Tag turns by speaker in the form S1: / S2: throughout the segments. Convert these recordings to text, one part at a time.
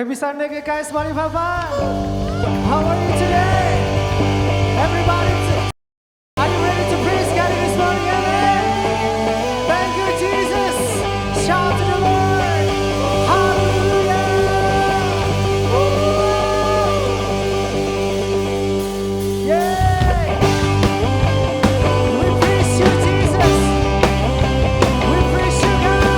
S1: Happy Sunday guys, morning Papa. How are you today? Everybody, are you ready to praise God this morning? Amen. Thank you, Jesus. Shout to the Lord. Hallelujah. Yay. We praise you, Jesus. We praise you, God.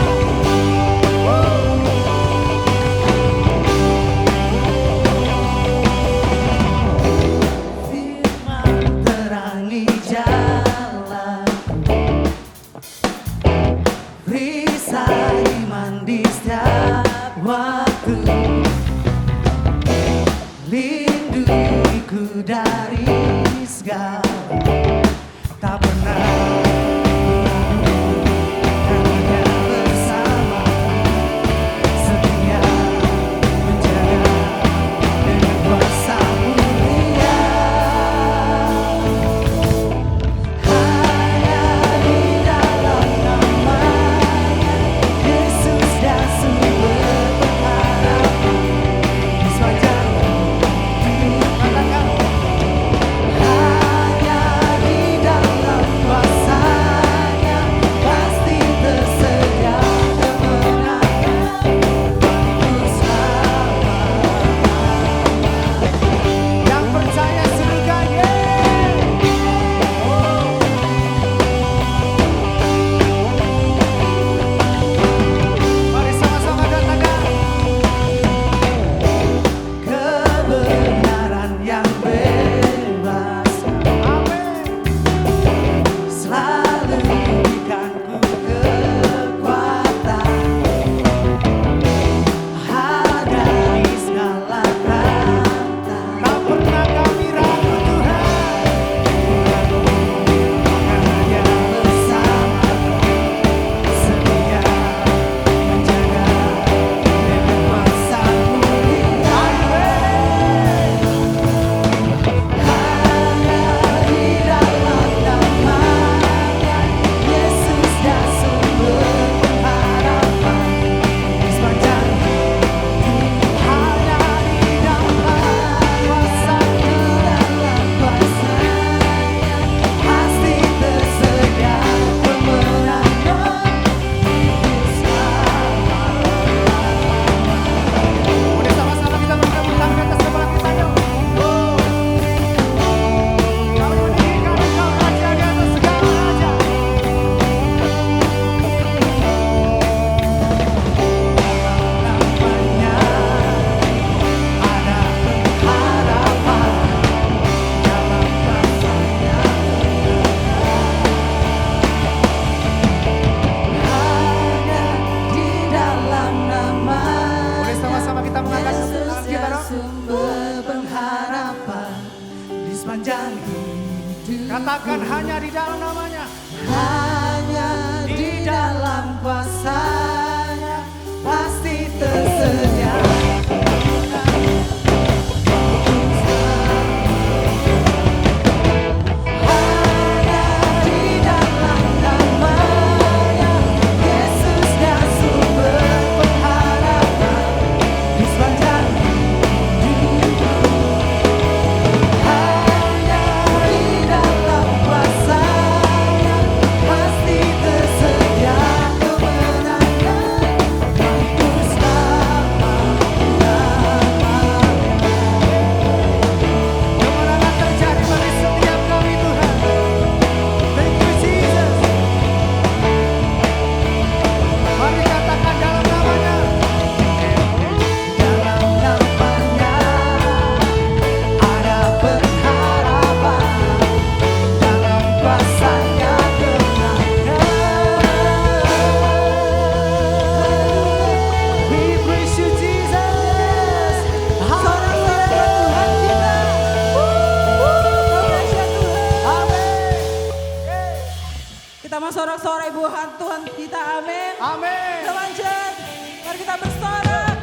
S2: Firman terangi jalan, perisai iman di setiap waktu, lindungiku dari segala, tak pernah hanya bersama, setia menjaga dengan kuasa mulia. Hanya di dalam nama-Nya Yesus dan sumber pengharapan di sepanjang hidup. Hanya di dalam kuasa-Nya pasti tersedia kemenangan untuk selama-lamanya.
S1: Yang percaya serukan yeay. Mari sama-sama katakan.
S2: Kebenaran yang bebas
S1: Amin.
S2: selalu berikanku kekuatan, hadapi segala tantangan.
S1: Tak pernah kami ragu Tuhan.
S2: Hanya bersama, setia menjaga dengan kuasa mulia. Hanya di dalam nama-Nya Yesus dan sumber pengharapan di sepanjang hidup.
S1: Hanya di dalam kuasa-Nya.
S2: Dalam kuasa-Nya pasti tersedia kemenangan untuk selama-lamanya.
S1: Boleh sama-sama kita bertepuk tangan ke atas kepala kita yuk. Kau meninggikan Engkau Raja di atas segala raja.
S2: Namanya ada pengharapan, dalam kuasa-Nya hanya di dalam nama
S1: Boleh sama-sama kita mengangkat
S2: Yesus
S1: tangan kita
S2: yang
S1: dong.
S2: sumber pengharapan di sepanjang hidup.
S1: Katakan hanya di dalam namanya.
S2: Hanya di dalam kuasa-Nya pasti tersedia kemenangan untuk selama-lamanya. Hanya di dalam nama-Nya Yesus dan sumber pengharapan di sepanjang hidup. Hanya di dalam kuasa-Nya pasti tersedia kemenangan untuk selama-lamanya.
S1: Kemenangan terjadi bagi setiap kami Tuhan. Thank you Jesus. Mari katakan dalam namanya.
S2: Dalam namanya ada pengharapan, dalam kuasa-Nya kemenangan.
S1: We praise you Jesus.
S2: Sorak-sorai buat Tuhan kita. Indonesia Tuhan.
S1: Amin.
S2: Kita mau sorak-sorai buat Tuhan kita, amin.
S1: Amin.
S2: Teman-teman, mari kita bersorak.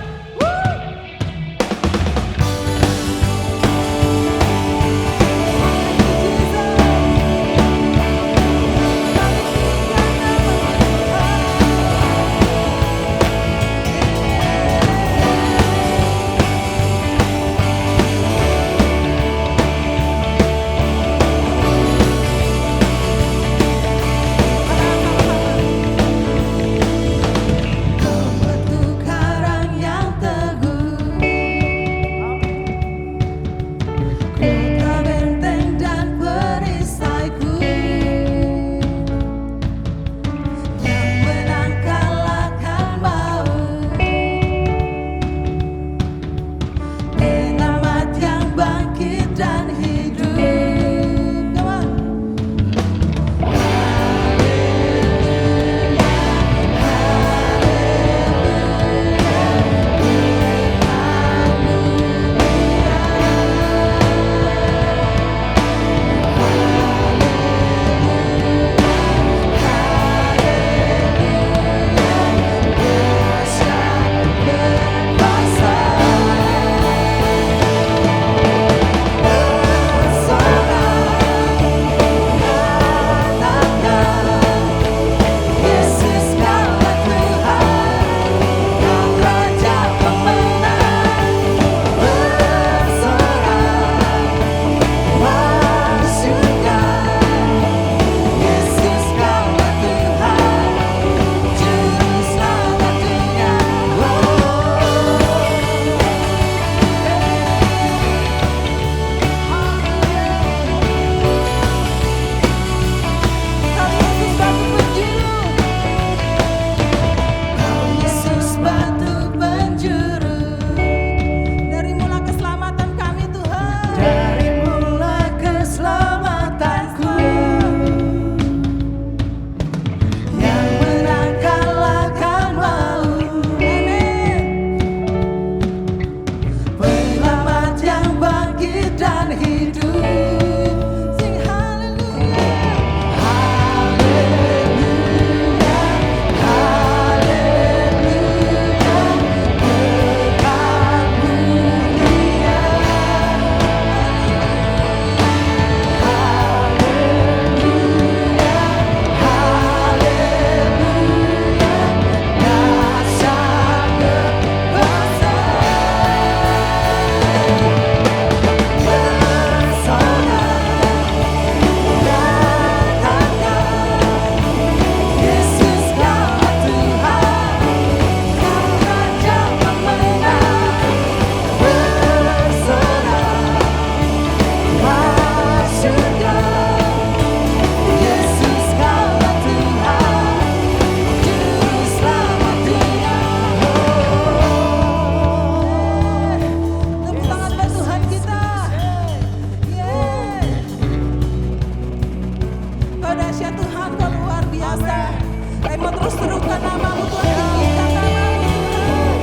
S2: biasa. Kami mau terus serukan namamu Tuhan, tinggikan namamu Tuhan.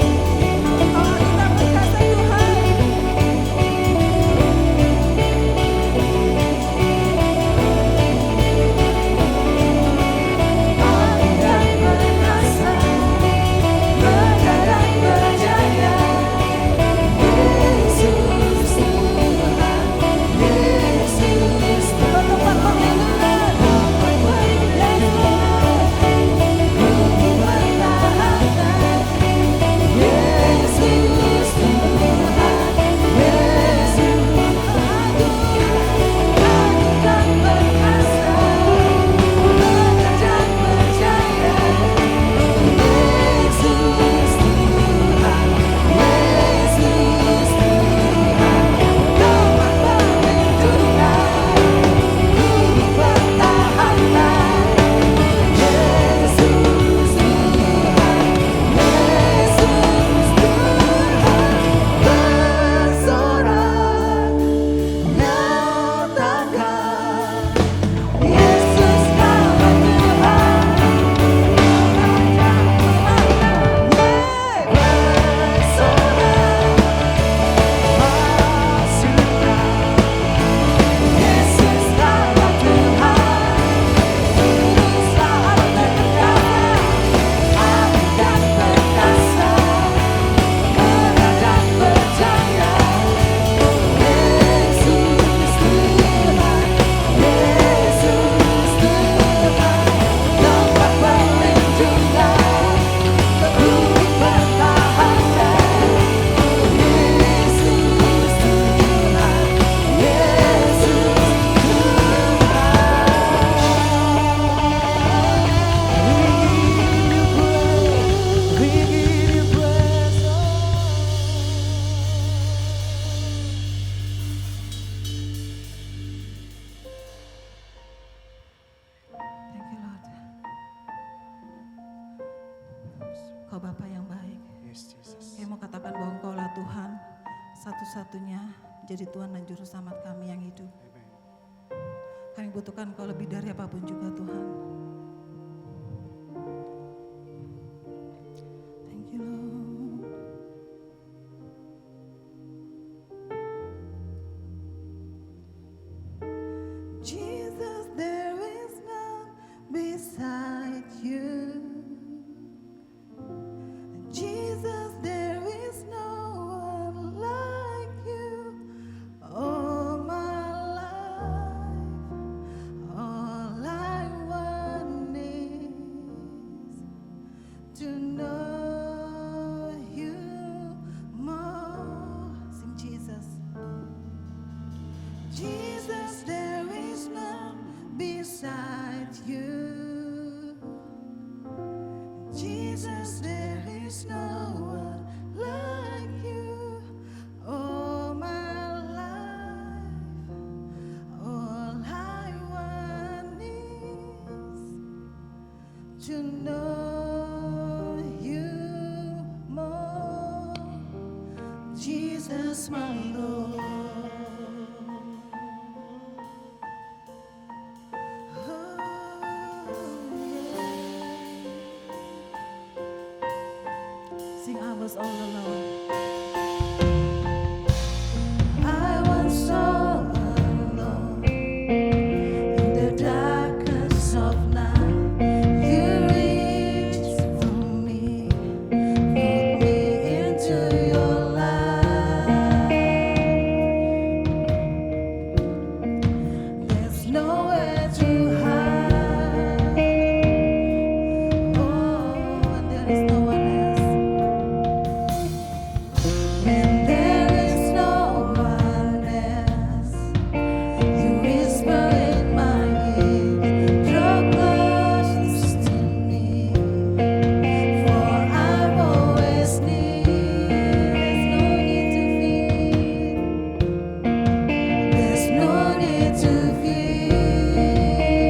S2: Oh kita berkata Tuhan. Thank you Lord. Kau Bapa yang baik.
S1: Yes, Jesus.
S2: Kami mau katakan bahwa Engkau lah Tuhan satu-satunya jadi Tuhan dan Juru Selamat kami yang hidup.
S1: Amen.
S2: Kami butuhkan Engkau lebih dari apapun juga Tuhan. Thank you Lord. Jesus, there is none beside you. Jesus, there is no one like you. All my life, all I want is to know you more. Sing Jesus. Jesus, there is none beside you. Jesus, there is no one like you. All my life, all I want is to know you more. Jesus, my Lord. Sing I was all alone. I was all alone in the darkness of night. You reached for me, put me into your life. There's nowhere to hide. Oh, and there is no one else. When there is no one else, you whisper in my ear, draw close to me, for I'm always near. There's no need to fear.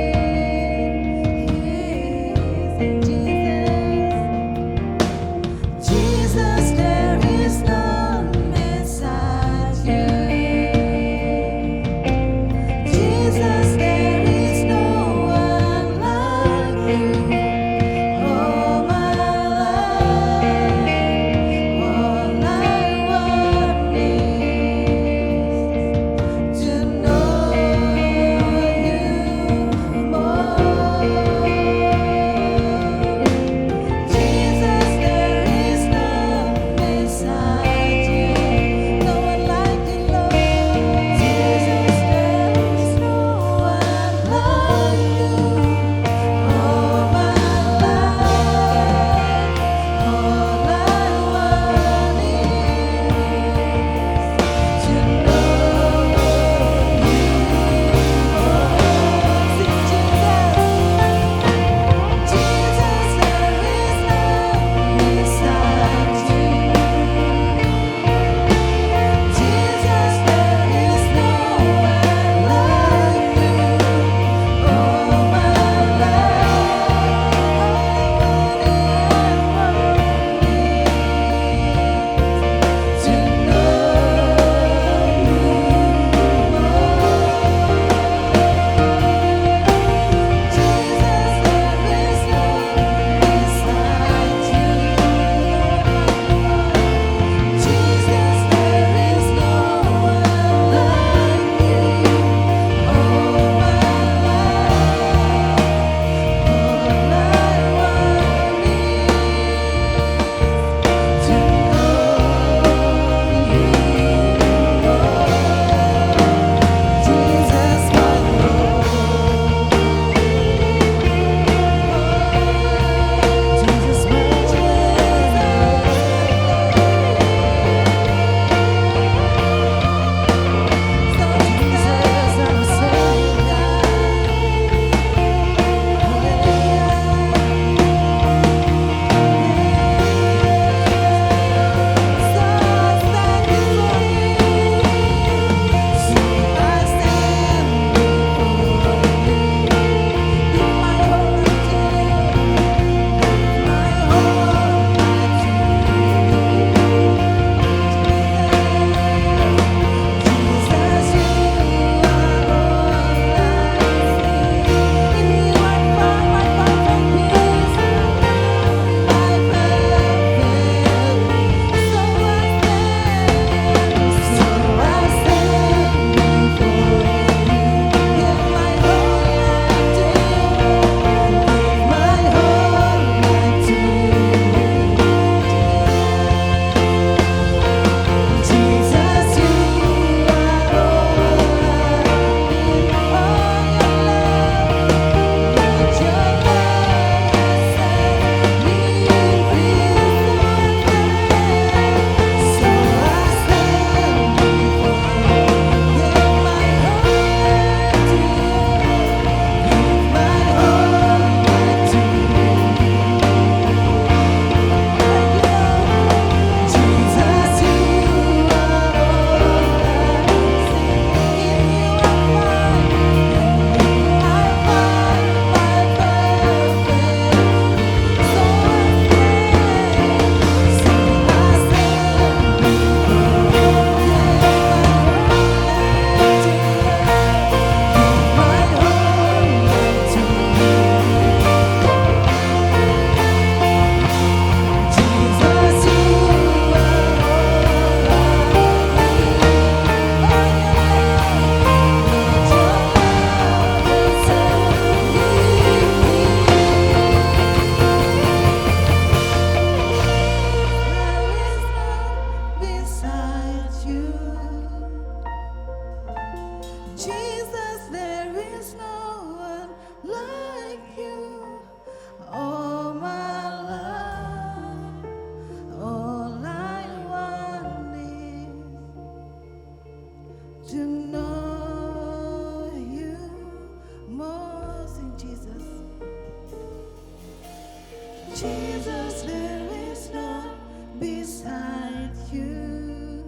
S2: Jesus, there is none beside you.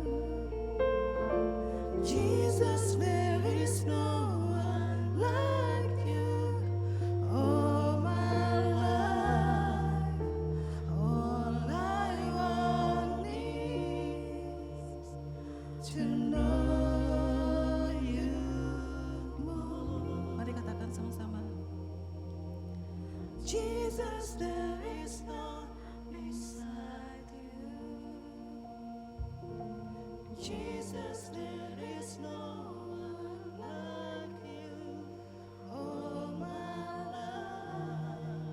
S2: Jesus, there is no one like you. All my life, all I want is to know you more. Mari katakan sama-sama. Jesus, there is none beside you. Jesus, there is no one like you. All my life,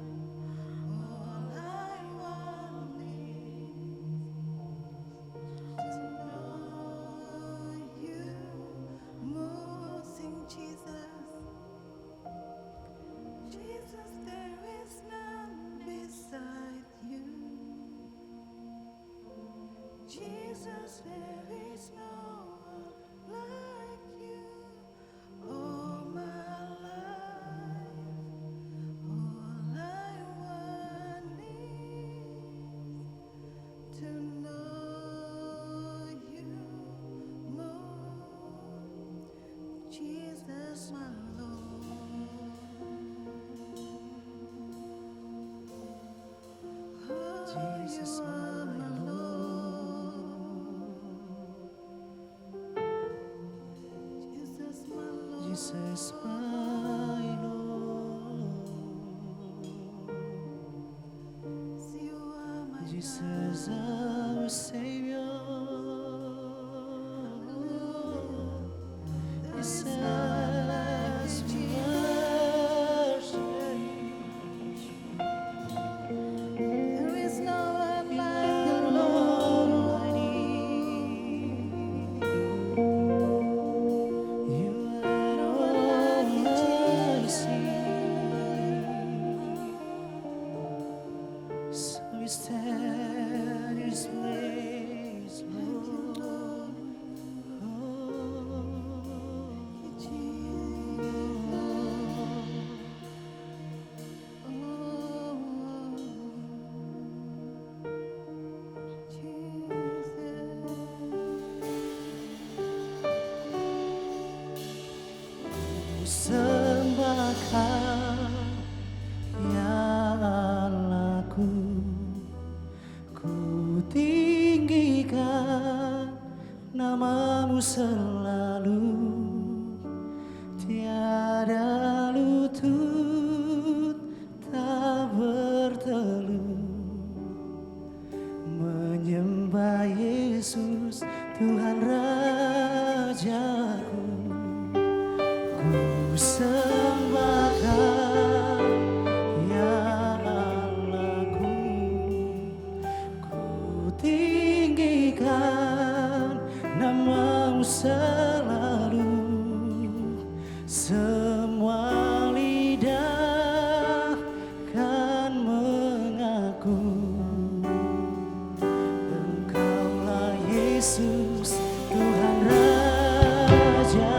S2: all I want is to know you more. Sing Jesus. Jesus, there is none beside you. Jesus, there is no one like you. All my life, all I want is to know you more. Jesus, my Lord. Jesus, my Lord. Jesus, my Lord.
S1: Jesus, my Lord.
S2: You are my
S1: Jesus, our Savior. Jesus, we worship you.
S2: There is no one like
S1: The
S2: the
S1: Lord
S2: Lord.
S1: Almighty. You are all I see. So we stand in His place, Lord. Sembahkan ya Allahku, ku tinggikan namamu selalu, tiada lutut tak bertelut, menyembah Yesus Tuhan Rajaku. Ku sembahkan ya Allahku, ku tinggikan namamu selalu, semua lidah kan mengaku Engkaulah Yesus Tuhan Raja.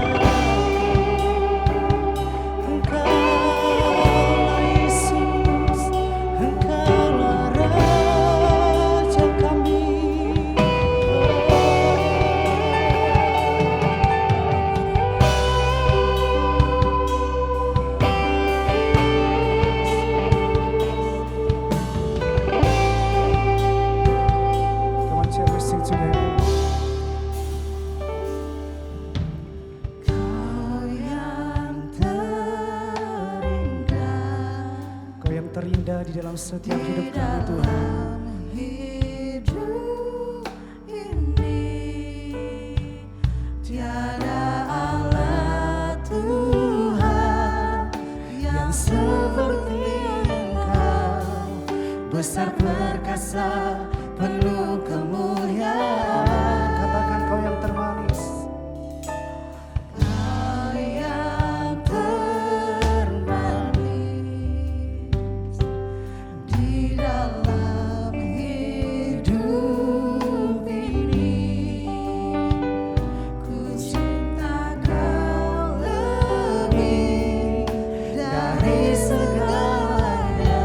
S1: Come on, shall we sing together? Kau yang terindah di dalam setiap hidup kami, Tuhan.
S2: Hidup ini tiada Allah Tuhan yang seperti Engkau, besar perkasa penuh kemuliaan.
S1: Katakan kau yang termanis.
S2: Kau yang termanis di dalam hidup ini. Ku cinta kau lebih dari segalanya.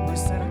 S1: Besar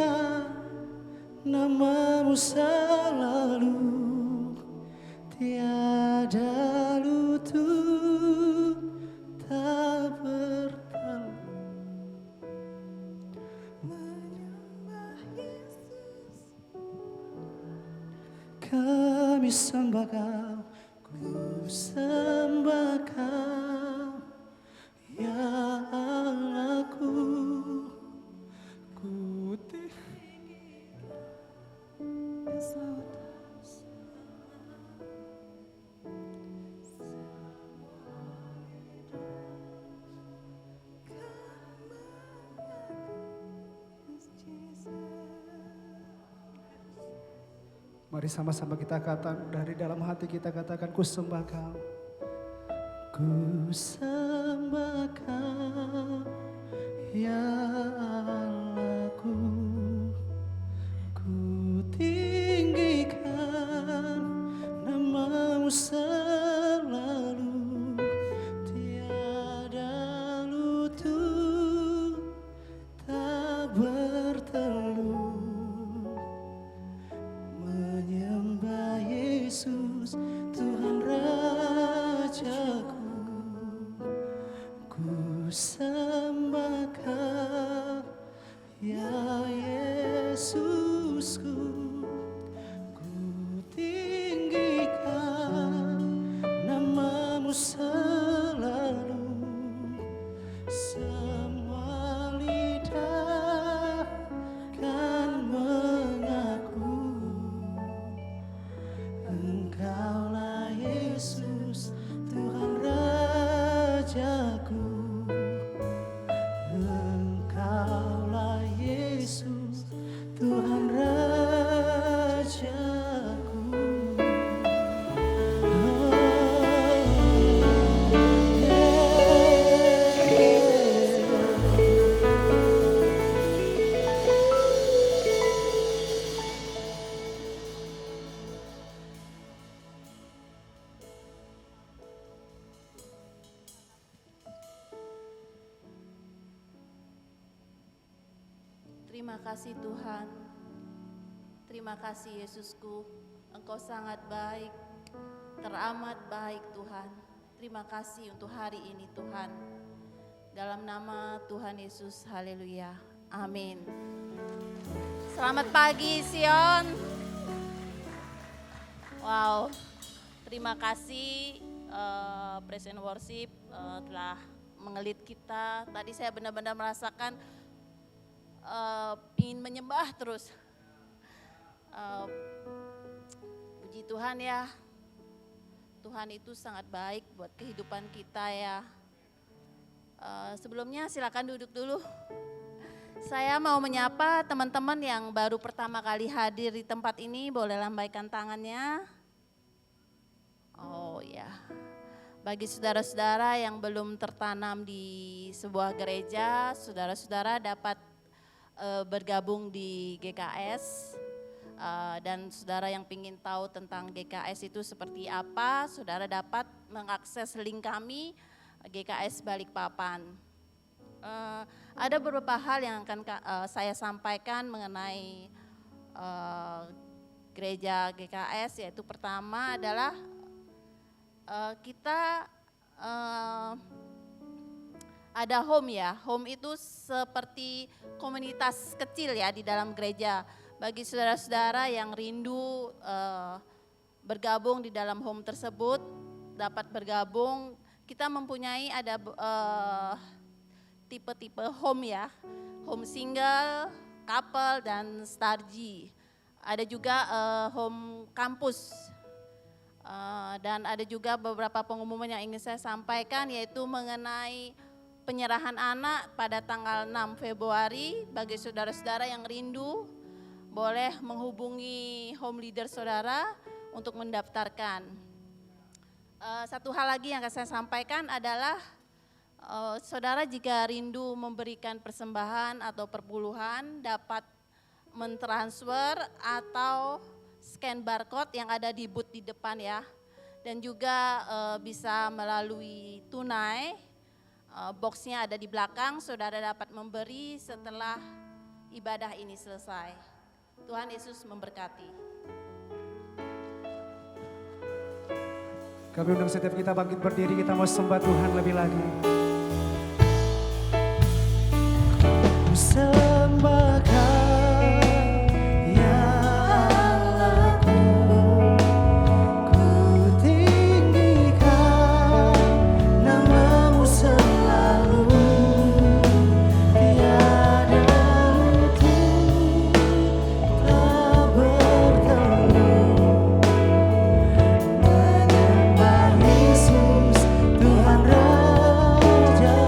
S1: tinggikan namamu selalu, tiada lutut tak bertalu. Menyembah Yesus, kami sembah Kau, ku sembah Kau, ya Allahku. Ku
S2: Yes, Lord.
S1: Mari sama-sama kita katakan dari dalam hati, kita katakan ku sembah Kau. Ku sembah Kau, ya Allahku. Ku tinggikan namamu selalu, tiada lutut tak berteluh. Menyembah Yesus, Tuhan Rajaku. Ku sembah Kau, ya Yesusku. Ku tinggikan namamu selalu, semua lidah kan mengaku Engkaulah Yesus, Tuhan Rajaku. Engkaulah Yesus, Tuhan Rajaku. Oh,
S3: Terima kasih Tuhan, terima kasih Yesusku, Engkau sangat baik, teramat baik Tuhan. Terima kasih untuk hari ini Tuhan. Dalam nama Tuhan Yesus, haleluya, amin. Selamat pagi Sion. Wow, terima kasih Praise and Worship telah mengelit kita. Tadi saya benar-benar merasakan ingin menyembah terus. Puji Tuhan ya, Tuhan itu sangat baik buat kehidupan kita ya. Sebelumnya silakan duduk dulu. Saya mau menyapa teman-teman yang baru pertama kali hadir di tempat ini, boleh lambaikan tangannya. Oh ya, bagi saudara-saudara yang belum tertanam di sebuah gereja, saudara-saudara dapat bergabung di GKS, dan saudara yang ingin tahu tentang GKS itu seperti apa, saudara dapat mengakses link kami GKS Balikpapan. Ada beberapa hal yang akan saya sampaikan mengenai gereja GKS, yaitu pertama adalah kita ada home ya. Home itu seperti komunitas kecil ya di dalam gereja. Bagi saudara-saudara yang rindu bergabung di dalam home tersebut, dapat bergabung. Kita mempunyai ada tipe-tipe home ya. Home single, couple, dan starji. Ada juga home kampus. Dan ada juga beberapa pengumuman yang ingin saya sampaikan, yaitu mengenai penyerahan anak pada tanggal 6 Februari. Bagi saudara-saudara yang rindu, boleh menghubungi home leader saudara untuk mendaftarkan. Satu hal lagi yang akan saya sampaikan adalah saudara jika rindu memberikan persembahan atau perpuluhan, dapat mentransfer atau scan barcode yang ada di booth di depan ya. Dan juga bisa melalui tunai. Boxnya ada di belakang, saudara dapat memberi setelah ibadah ini selesai. Tuhan Yesus memberkati.
S1: Kami undang setiap kita bangkit berdiri, kita mau sembah Tuhan lebih lagi. Ku sembah Kau, ya Allahku. Ku tinggikan nama-Mu selalu. Tiada mutu tak bertemu. Menyembah Yesus, Tuhan Rajaku.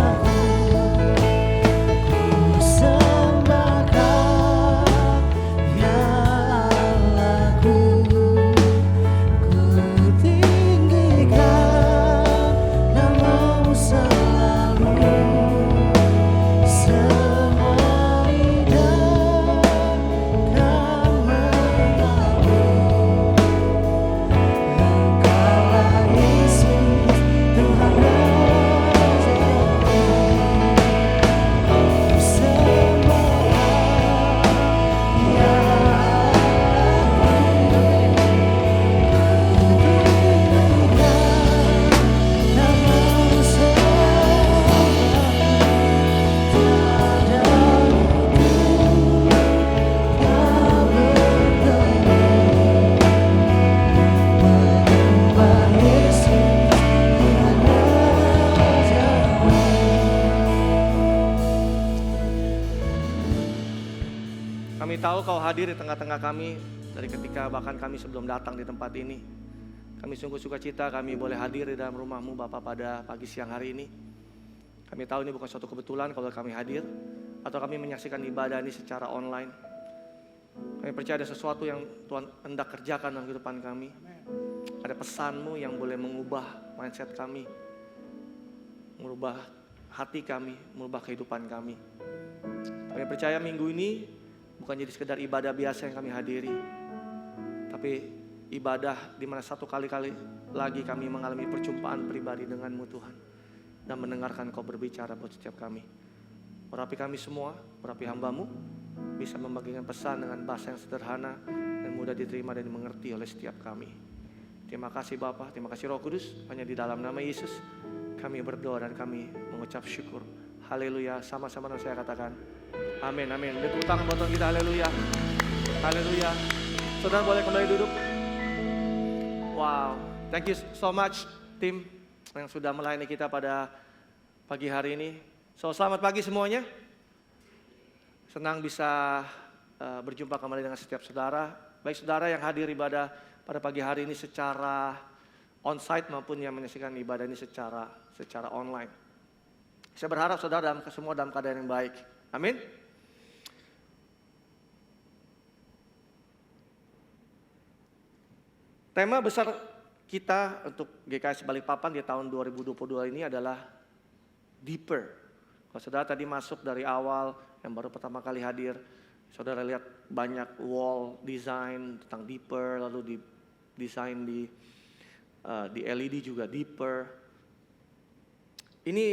S1: Ku sembah Kau, ya Allahku. Ku tinggikan nama-Mu selalu. Semua lidah kan mengaku Engkaulah Yesus, Tuhan Rajaku. Ku sembah Kau, ya Allahku. Ku tinggikan nama-Mu selalu. Tiada mutu tak bertemu. Menyembah Yesus, Tuhan Rajaku.
S4: Kami tahu Kau hadir di tengah-tengah kami dari ketika bahkan kami sebelum datang di tempat ini. Kami sungguh sukacita kami boleh hadir di dalam rumah-Mu Bapa pada pagi siang hari ini. Kami tahu ini bukan suatu kebetulan kalau kami hadir atau kami menyaksikan ibadah ini secara online. Kami percaya ada sesuatu yang Tuhan hendak kerjakan dalam kehidupan kami. Ada pesan-Mu yang boleh mengubah mindset kami, merubah hati kami, merubah kehidupan kami. Kami percaya minggu ini bukan jadi sekedar ibadah biasa yang kami hadiri, tapi ibadah di mana satu kali lagi kami mengalami perjumpaan pribadi dengan-Mu Tuhan, dan mendengarkan Kau berbicara buat setiap kami. Urapi kami semua, urapi hamba-Mu, bisa membagikan pesan dengan bahasa yang sederhana dan mudah diterima dan dimengerti oleh setiap kami. Terima kasih Bapa, terima kasih Roh Kudus, hanya di dalam nama Yesus kami berdoa dan kami mengucap syukur. Haleluya, sama-sama dan saya katakan amin, amin. Tepuk tangan buat Tuhan kita, haleluya. Haleluya. Saudara boleh kembali duduk. Wow, thank you so much tim yang sudah melayani kita pada pagi hari ini. So, selamat pagi semuanya. Senang bisa berjumpa kembali dengan setiap saudara. Baik saudara yang hadir ibadah pada pagi hari ini secara onsite maupun yang menyaksikan ibadah ini secara online. Saya berharap saudara semua dalam keadaan yang baik. Amin. Tema besar kita untuk GKS Balikpapan di tahun 2022 ini adalah deeper. Kalau saudara tadi masuk dari awal yang baru pertama kali hadir, saudara lihat banyak wall design tentang deeper, lalu di desain di LED juga deeper. Ini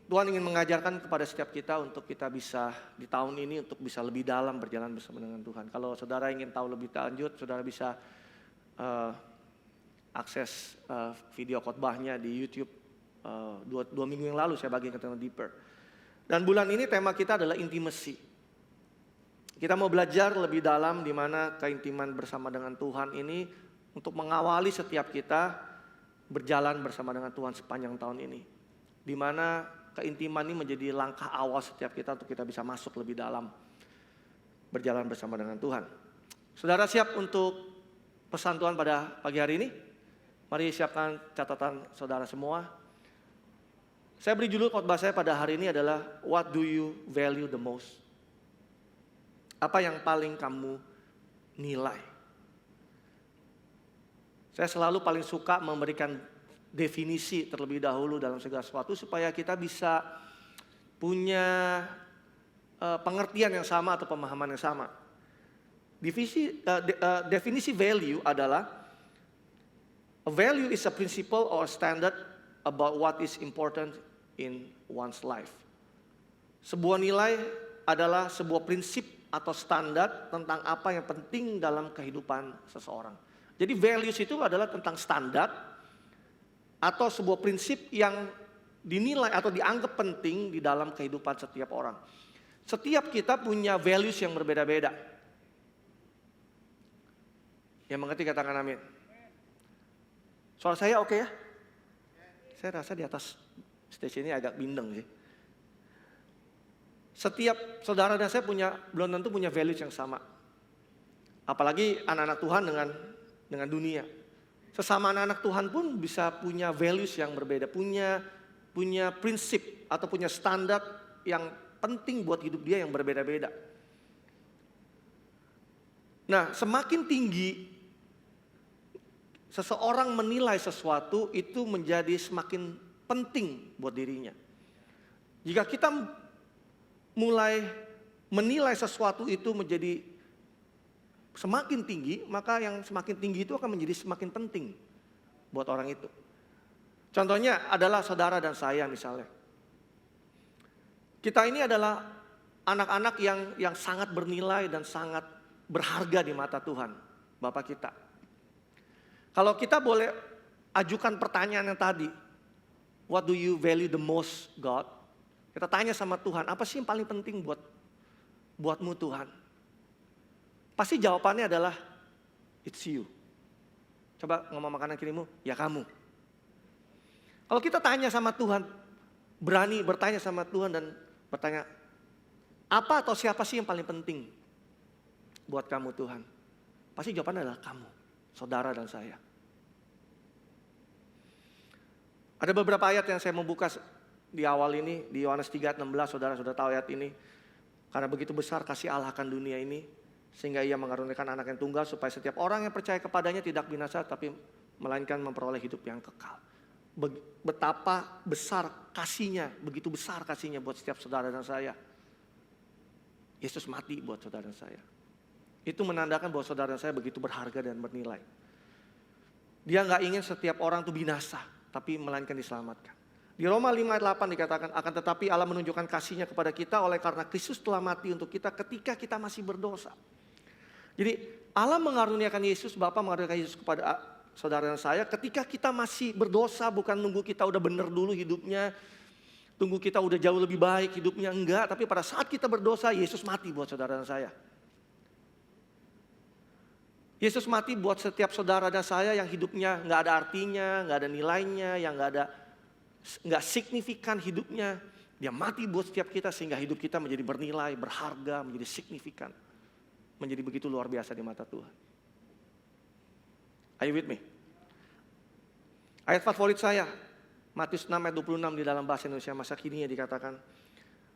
S4: Tuhan ingin mengajarkan kepada setiap kita untuk kita bisa di tahun ini untuk bisa lebih dalam berjalan bersama dengan Tuhan. Kalau saudara ingin tahu lebih lanjut, saudara bisa akses video khotbahnya di YouTube. Dua minggu yang lalu saya bagikan tentang deeper. Dan bulan ini tema kita adalah intimacy. Kita mau belajar lebih dalam di mana keintiman bersama dengan Tuhan ini untuk mengawali setiap kita berjalan bersama dengan Tuhan sepanjang tahun ini. Di mana keintiman ini menjadi langkah awal setiap kita untuk kita bisa masuk lebih dalam berjalan bersama dengan Tuhan. Saudara siap untuk pesan Tuhan pada pagi hari ini? Mari siapkan catatan saudara semua. Saya beri judul khotbah saya pada hari ini adalah What do you value the most? Apa yang paling kamu nilai? Saya selalu paling suka memberikan definisi terlebih dahulu dalam segala sesuatu supaya kita bisa punya pengertian yang sama atau pemahaman yang sama. Definisi value adalah a value is a principle or standard about what is important in one's life. Sebuah nilai adalah sebuah prinsip atau standar tentang apa yang penting dalam kehidupan seseorang. Jadi values itu adalah tentang standar atau sebuah prinsip yang dinilai atau dianggap penting di dalam kehidupan setiap orang. Setiap kita punya values yang berbeda-beda. Yang mengerti katakan amin. Suara saya oke ya? Saya rasa di atas stage ini agak bindeng sih. Setiap saudara dan saya belum tentu punya values yang sama. Apalagi anak-anak Tuhan dengan dunia. Sesama anak-anak Tuhan pun bisa punya values yang berbeda, punya prinsip atau punya standar yang penting buat hidup dia yang berbeda-beda. Nah, semakin tinggi seseorang menilai sesuatu itu menjadi semakin penting buat dirinya. Jika kita mulai menilai sesuatu itu menjadi semakin tinggi, maka yang semakin tinggi itu akan menjadi semakin penting buat orang itu. Contohnya adalah saudara dan saya misalnya. Kita ini adalah anak-anak yang sangat bernilai dan sangat berharga di mata Tuhan, Bapa kita. Kalau kita boleh ajukan pertanyaan yang tadi, what do you value the most, God? Kita tanya sama Tuhan, apa sih yang paling penting buatmu Tuhan? Pasti jawabannya adalah, it's you. Coba ngomong kanan kirimu, ya kamu. Kalau kita tanya sama Tuhan, berani bertanya sama Tuhan dan bertanya, apa atau siapa sih yang paling penting buat kamu Tuhan? Pasti jawabannya adalah kamu, saudara dan saya. Ada beberapa ayat yang saya mau buka di awal ini, di Yohanes 3:16, saudara sudah tahu ayat ini. Karena begitu besar kasih Allah akan dunia ini, sehingga ia mengaruniakan anak yang tunggal, supaya setiap orang yang percaya kepadanya tidak binasa, tapi melainkan memperoleh hidup yang kekal. Betapa besar kasihnya, begitu besar kasihnya buat setiap saudara dan saya. Yesus mati buat saudara dan saya. Itu menandakan bahwa saudara dan saya begitu berharga dan bernilai. Dia gak ingin setiap orang itu binasa, tapi melainkan diselamatkan. Di Roma 5 ayat 8 dikatakan, akan tetapi Allah menunjukkan kasihnya kepada kita oleh karena Kristus telah mati untuk kita ketika kita masih berdosa. Jadi Allah mengaruniakan Yesus, Bapa mengaruniakan Yesus kepada saudara dan saya ketika kita masih berdosa, bukan nunggu kita udah bener dulu hidupnya, tunggu kita udah jauh lebih baik hidupnya, enggak. Tapi pada saat kita berdosa, Yesus mati buat saudara dan saya. Yesus mati buat setiap saudara dan saya yang hidupnya nggak ada artinya, nggak ada nilainya, yang nggak signifikan hidupnya. Dia mati buat setiap kita sehingga hidup kita menjadi bernilai, berharga, menjadi signifikan, menjadi begitu luar biasa di mata Tuhan. Are you with me? Ayat favorit saya, Matius 6 ayat 26 di dalam bahasa Indonesia masa kini dikatakan,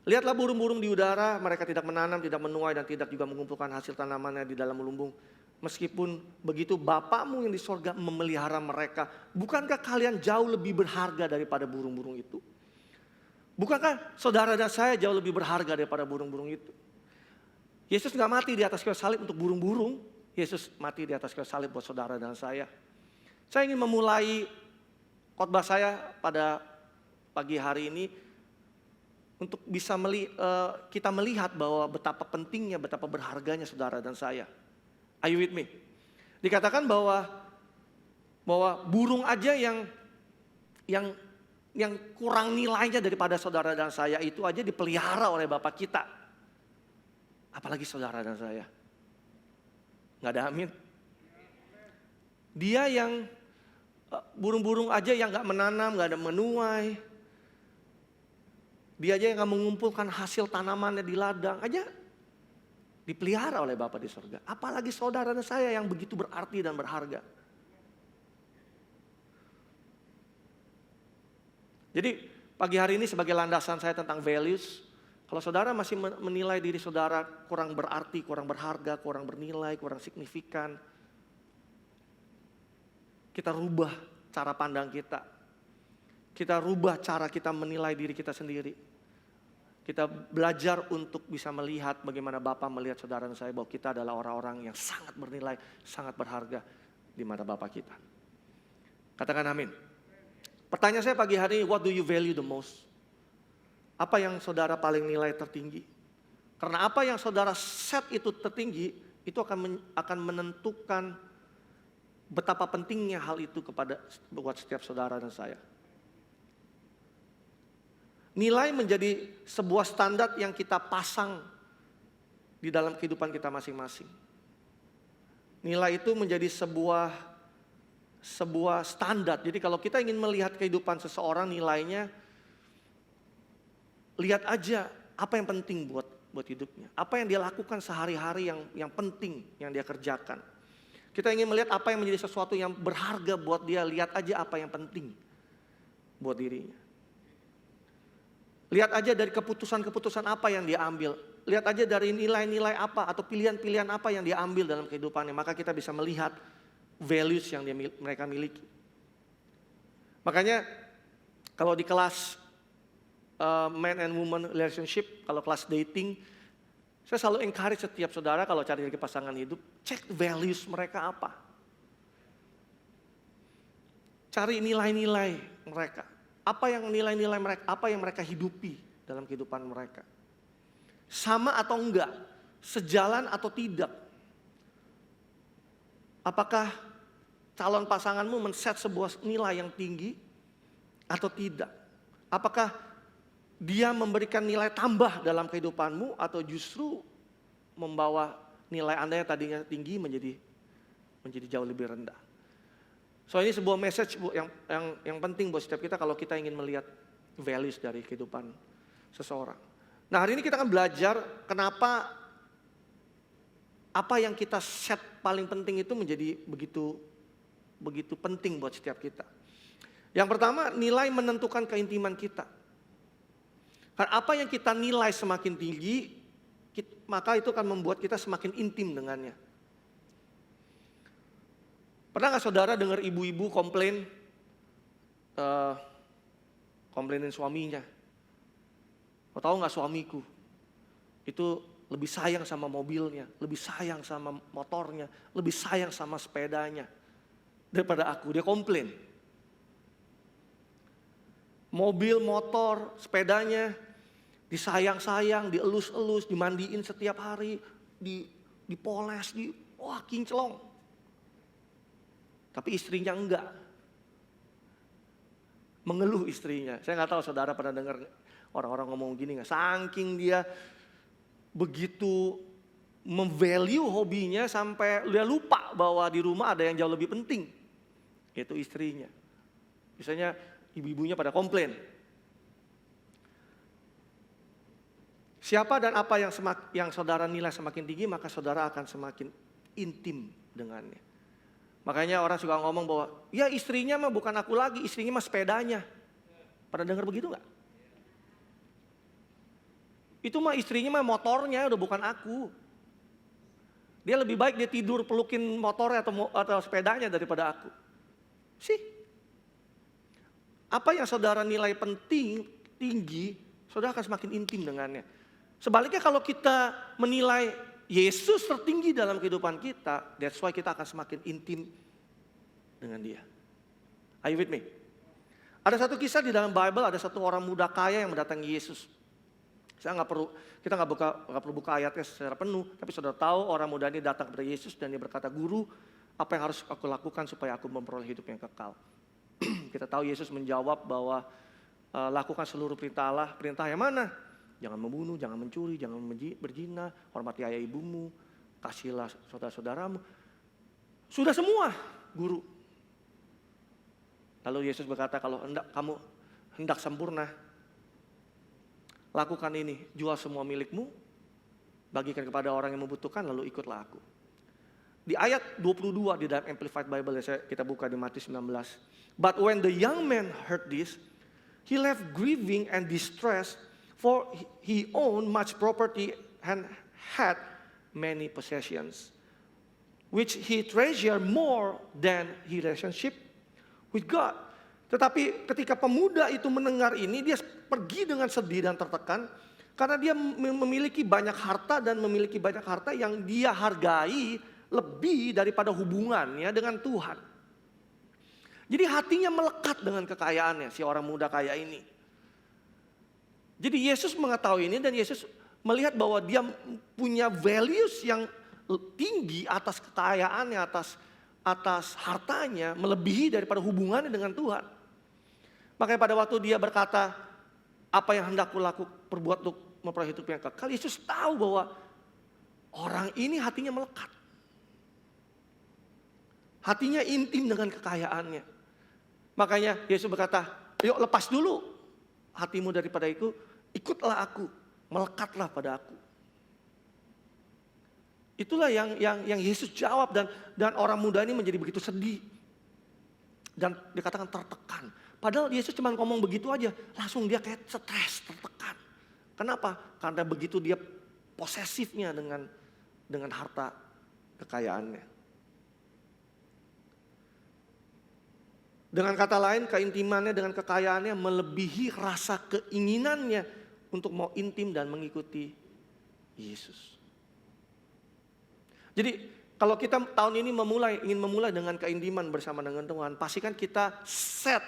S4: lihatlah burung-burung di udara, mereka tidak menanam, tidak menuai, dan tidak juga mengumpulkan hasil tanamannya di dalam lumbung. Meskipun begitu Bapamu yang di sorga memelihara mereka. Bukankah kalian jauh lebih berharga daripada burung-burung itu? Bukankah saudara dan saya jauh lebih berharga daripada burung-burung itu? Yesus gak mati di atas kayu salib untuk burung-burung. Yesus mati di atas kayu salib buat saudara dan saya. Saya ingin memulai khotbah saya pada pagi hari ini untuk bisa kita melihat bahwa betapa pentingnya, betapa berharganya saudara dan saya. Are you with me? Dikatakan bahwa burung aja yang kurang nilainya daripada saudara dan saya itu aja dipelihara oleh Bapa kita. Apalagi saudara dan saya. Nggak ada amin. Dia yang burung-burung aja yang nggak menanam, nggak ada menuai. Dia aja yang nggak mengumpulkan hasil tanamannya di ladang aja dipelihara oleh Bapa di surga. Apalagi saudara dan saya yang begitu berarti dan berharga. Jadi pagi hari ini sebagai landasan saya tentang values, kalau saudara masih menilai diri saudara kurang berarti, kurang berharga, kurang bernilai, kurang signifikan, kita rubah cara pandang kita. Kita rubah cara kita menilai diri kita sendiri. Kita belajar untuk bisa melihat bagaimana Bapa melihat saudara dan saya, bahwa kita adalah orang-orang yang sangat bernilai, sangat berharga di mata Bapa kita. Katakan amin. Pertanyaan saya pagi hari ini, what do you value the most? Apa yang saudara paling nilai tertinggi? Karena apa yang saudara set itu tertinggi, itu akan menentukan betapa pentingnya hal itu buat setiap saudara dan saya. Nilai menjadi sebuah standar yang kita pasang di dalam kehidupan kita masing-masing. Nilai itu menjadi sebuah standar. Jadi kalau kita ingin melihat kehidupan seseorang nilainya, lihat aja apa yang penting buat hidupnya. Apa yang dia lakukan sehari-hari yang penting yang dia kerjakan. Kita ingin melihat apa yang menjadi sesuatu yang berharga buat dia, lihat aja apa yang penting buat dirinya. Lihat aja dari keputusan-keputusan apa yang dia ambil. Lihat aja dari nilai-nilai apa atau pilihan-pilihan apa yang dia ambil dalam kehidupannya. Maka kita bisa melihat values yang mereka miliki. Makanya kalau di kelas man and woman relationship, kalau kelas dating, saya selalu encourage setiap saudara kalau cari lagi pasangan hidup, cek values mereka apa. Cari nilai-nilai mereka. Apa yang nilai-nilai mereka, apa yang mereka hidupi dalam kehidupan mereka. Sama atau enggak, sejalan atau tidak. Apakah calon pasanganmu men-set sebuah nilai yang tinggi atau tidak? Apakah dia memberikan nilai tambah dalam kehidupanmu atau justru membawa nilai Anda yang tadinya tinggi menjadi jauh lebih rendah. So ini sebuah message yang penting buat setiap kita kalau kita ingin melihat values dari kehidupan seseorang. Nah hari ini kita akan belajar kenapa apa yang kita set paling penting itu menjadi begitu penting buat setiap kita. Yang pertama, nilai menentukan keintiman kita. Karena apa yang kita nilai semakin tinggi, maka itu akan membuat kita semakin intim dengannya. Pernah nggak saudara dengar ibu-ibu komplainin suaminya? Kau tahu nggak, suamiku itu lebih sayang sama mobilnya, lebih sayang sama motornya, lebih sayang sama sepedanya daripada aku. Dia komplain. Mobil, motor, sepedanya disayang-sayang, dielus-elus, dimandiin setiap hari, dipoles, wah kinclong. Tapi istrinya enggak. Mengeluh istrinya. Saya nggak tahu saudara pernah dengar orang-orang ngomong gini nggak? Saking dia begitu memvalue hobinya sampai dia lupa bahwa di rumah ada yang jauh lebih penting, yaitu istrinya. Misalnya ibu-ibunya pada komplain. Siapa dan apa yang saudara nilai semakin tinggi, maka saudara akan semakin intim dengannya. Makanya orang suka ngomong bahwa, ya istrinya mah bukan aku lagi, istrinya mah sepedanya. Pernah dengar begitu nggak? Itu mah istrinya mah motornya, udah bukan aku. Dia lebih baik dia tidur pelukin motornya atau sepedanya daripada aku. Sih. Apa yang saudara nilai penting, tinggi, saudara akan semakin intim dengannya. Sebaliknya kalau kita menilai Yesus tertinggi dalam kehidupan kita, that's why kita akan semakin intim dengan dia. Are you with me? Ada satu kisah di dalam Bible, ada satu orang muda kaya yang mendatangi Yesus. Kita nggak perlu buka ayatnya secara penuh, tapi saudara tahu orang muda ini datang kepada Yesus dan dia berkata, "Guru, apa yang harus aku lakukan supaya aku memperoleh hidup yang kekal?" Kita tahu Yesus menjawab bahwa lakukan seluruh perintah Allah. Perintah yang mana? Jangan membunuh, jangan mencuri, jangan berzina, hormati ayah ibumu, kasihlah saudara-saudaramu. Sudah semua, Guru. Lalu Yesus berkata, kalau kamu hendak sempurna, lakukan ini, jual semua milikmu, bagikan kepada orang yang membutuhkan, lalu ikutlah aku. Di ayat 22 di dalam Amplified Bible, kita buka di Matius 19. But when the young man heard this, he left grieving and distressed, for he owned much property and had many possessions, which he treasured more than his relationship with God. Tetapi ketika pemuda itu mendengar ini, dia pergi dengan sedih dan tertekan, karena dia memiliki banyak harta dan memiliki banyak harta yang dia hargai lebih daripada hubungannya dengan Tuhan. Jadi hatinya melekat dengan kekayaannya si orang muda kaya ini. Jadi Yesus mengetahui ini dan Yesus melihat bahwa dia punya values yang tinggi atas kekayaannya, atas hartanya, melebihi daripada hubungannya dengan Tuhan. Makanya pada waktu dia berkata, apa yang hendak kulaku perbuat untuk memperoleh hidup yang kekal, Yesus tahu bahwa orang ini hatinya melekat. Hatinya intim dengan kekayaannya. Makanya Yesus berkata, yuk lepas dulu hatimu daripada itu, ikutlah aku, melekatlah pada aku. Itulah yang Yesus jawab, dan orang muda ini menjadi begitu sedih. Dan dikatakan tertekan. Padahal Yesus cuma ngomong begitu aja, langsung dia kayak stres, tertekan. Kenapa? Karena begitu dia posesifnya dengan harta kekayaannya. Dengan kata lain, keintimannya dengan kekayaannya melebihi rasa keinginannya untuk mau intim dan mengikuti Yesus. Jadi kalau kita tahun ini ingin memulai dengan keintiman bersama dengan Tuhan, pastikan kita set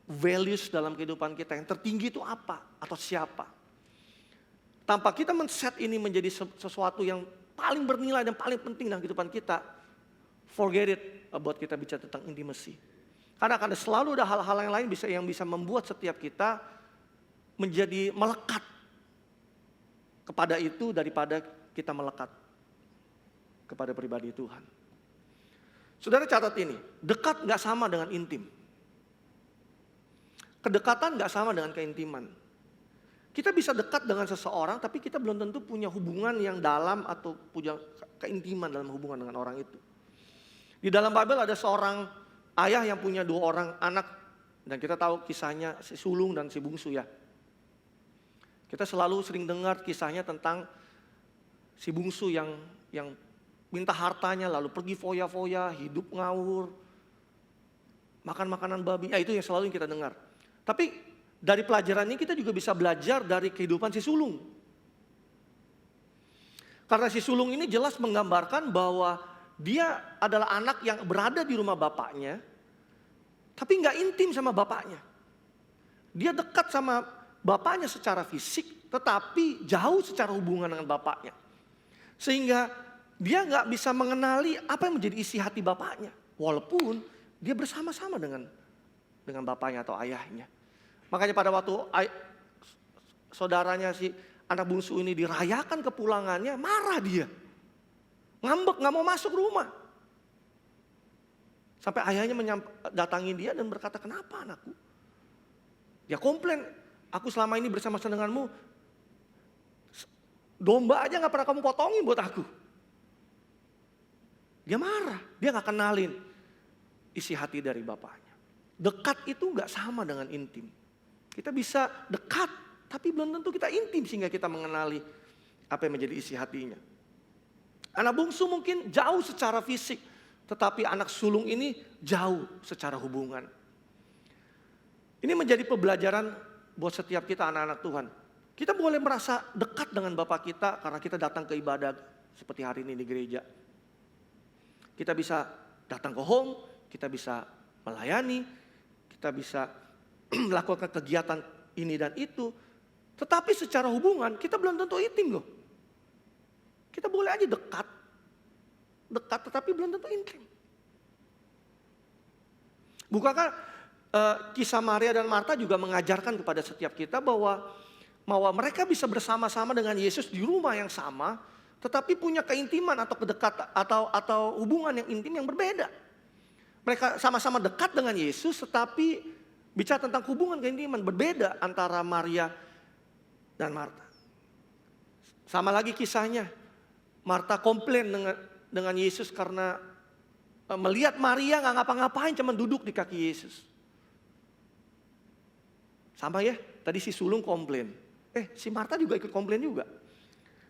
S4: values dalam kehidupan kita. Yang tertinggi itu apa atau siapa. Tanpa kita men-set ini menjadi sesuatu yang paling bernilai dan paling penting dalam kehidupan kita, forget it about kita bicara tentang intimacy. Karena akan selalu ada hal-hal yang lain yang bisa membuat setiap kita menjadi melekat kepada itu daripada kita melekat kepada pribadi Tuhan. Saudara catat ini, dekat gak sama dengan intim. Kedekatan gak sama dengan keintiman. Kita bisa dekat dengan seseorang tapi kita belum tentu punya hubungan yang dalam atau punya keintiman dalam hubungan dengan orang itu. Di dalam Bible ada seorang ayah yang punya 2 orang anak, dan kita tahu kisahnya si sulung dan si bungsu ya. Kita selalu sering dengar kisahnya tentang si bungsu yang minta hartanya lalu pergi foya-foya, hidup ngawur, makan makanan babi. Itu yang selalu kita dengar. Tapi dari pelajaran ini kita juga bisa belajar dari kehidupan si sulung. Karena si sulung ini jelas menggambarkan bahwa dia adalah anak yang berada di rumah bapaknya, tapi nggak intim sama bapaknya. Dia dekat sama bapaknya secara fisik, tetapi jauh secara hubungan dengan bapaknya. Sehingga dia nggak bisa mengenali apa yang menjadi isi hati bapaknya. Walaupun dia bersama-sama dengan bapaknya atau ayahnya. Makanya pada waktu saudaranya si anak bungsu ini dirayakan kepulangannya, marah dia. Ngambek, gak mau masuk rumah. Sampai ayahnya datangi dia dan berkata, kenapa anakku? Dia komplain, aku selama ini bersama-sama denganmu, domba aja gak pernah kamu potongin buat aku. Dia marah, dia gak kenalin isi hati dari bapaknya. Dekat itu gak sama dengan intim. Kita bisa dekat, tapi belum tentu kita intim sehingga kita mengenali apa yang menjadi isi hatinya. Anak bungsu mungkin jauh secara fisik, tetapi anak sulung ini jauh secara hubungan. Ini menjadi pembelajaran buat setiap kita anak-anak Tuhan. Kita boleh merasa dekat dengan Bapa kita karena kita datang ke ibadah seperti hari ini di gereja. Kita bisa datang ke home, kita bisa melayani, kita bisa melakukan kegiatan ini dan itu. Tetapi secara hubungan kita belum tentu intim loh. Kita boleh aja dekat tetapi belum tentu intim. Bukankah kisah Maria dan Marta juga mengajarkan kepada setiap kita bahwa mereka bisa bersama-sama dengan Yesus di rumah yang sama, tetapi punya keintiman atau kedekatan atau hubungan yang intim yang berbeda. Mereka sama-sama dekat dengan Yesus, tetapi bicara tentang hubungan keintiman berbeda antara Maria dan Marta. Sama lagi kisahnya. Marta komplain dengan Yesus karena melihat Maria gak ngapa-ngapain, cuma duduk di kaki Yesus. Sama ya, tadi si sulung komplain. Si Marta juga ikut komplain juga.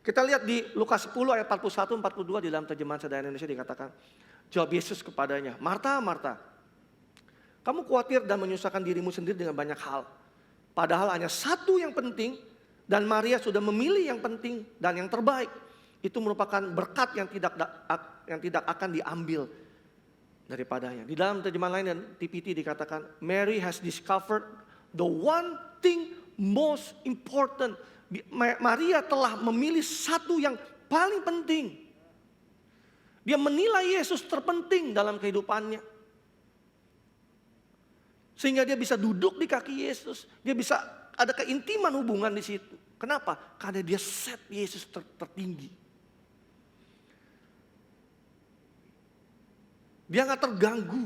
S4: Kita lihat di Lukas 10 ayat 41-42 di dalam terjemahan Sederhana Indonesia dikatakan, jawab Yesus kepadanya, Marta, Marta, kamu khawatir dan menyusahkan dirimu sendiri dengan banyak hal. Padahal hanya satu yang penting, dan Maria sudah memilih yang penting dan yang terbaik. Itu merupakan berkat yang tidak akan diambil daripadanya. Di dalam terjemahan lain dan TPT dikatakan, Mary has discovered the one thing most important Maria telah memilih satu yang paling penting. Dia menilai Yesus terpenting dalam kehidupannya. Sehingga dia bisa duduk di kaki Yesus. Dia bisa ada keintiman hubungan di situ. Kenapa? Karena dia set Yesus tertinggi. Dia nggak terganggu.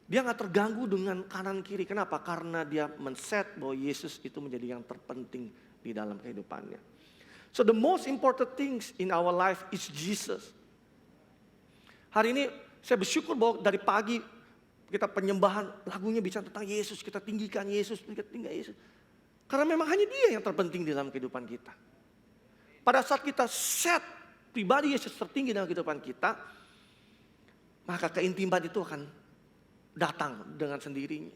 S4: Dia nggak terganggu dengan kanan kiri. Kenapa? Karena dia men-set bahwa Yesus itu menjadi yang terpenting di dalam kehidupannya. So the most important things in our life is Jesus. Hari ini saya bersyukur bahwa dari pagi kita penyembahan, lagunya bicara tentang Yesus, kita tinggikan Yesus, kita tinggikan Yesus. Karena memang hanya dia yang terpenting di dalam kehidupan kita. Pada saat kita set pribadi Yesus tertinggi dalam kehidupan kita, maka keintiman itu akan datang dengan sendirinya.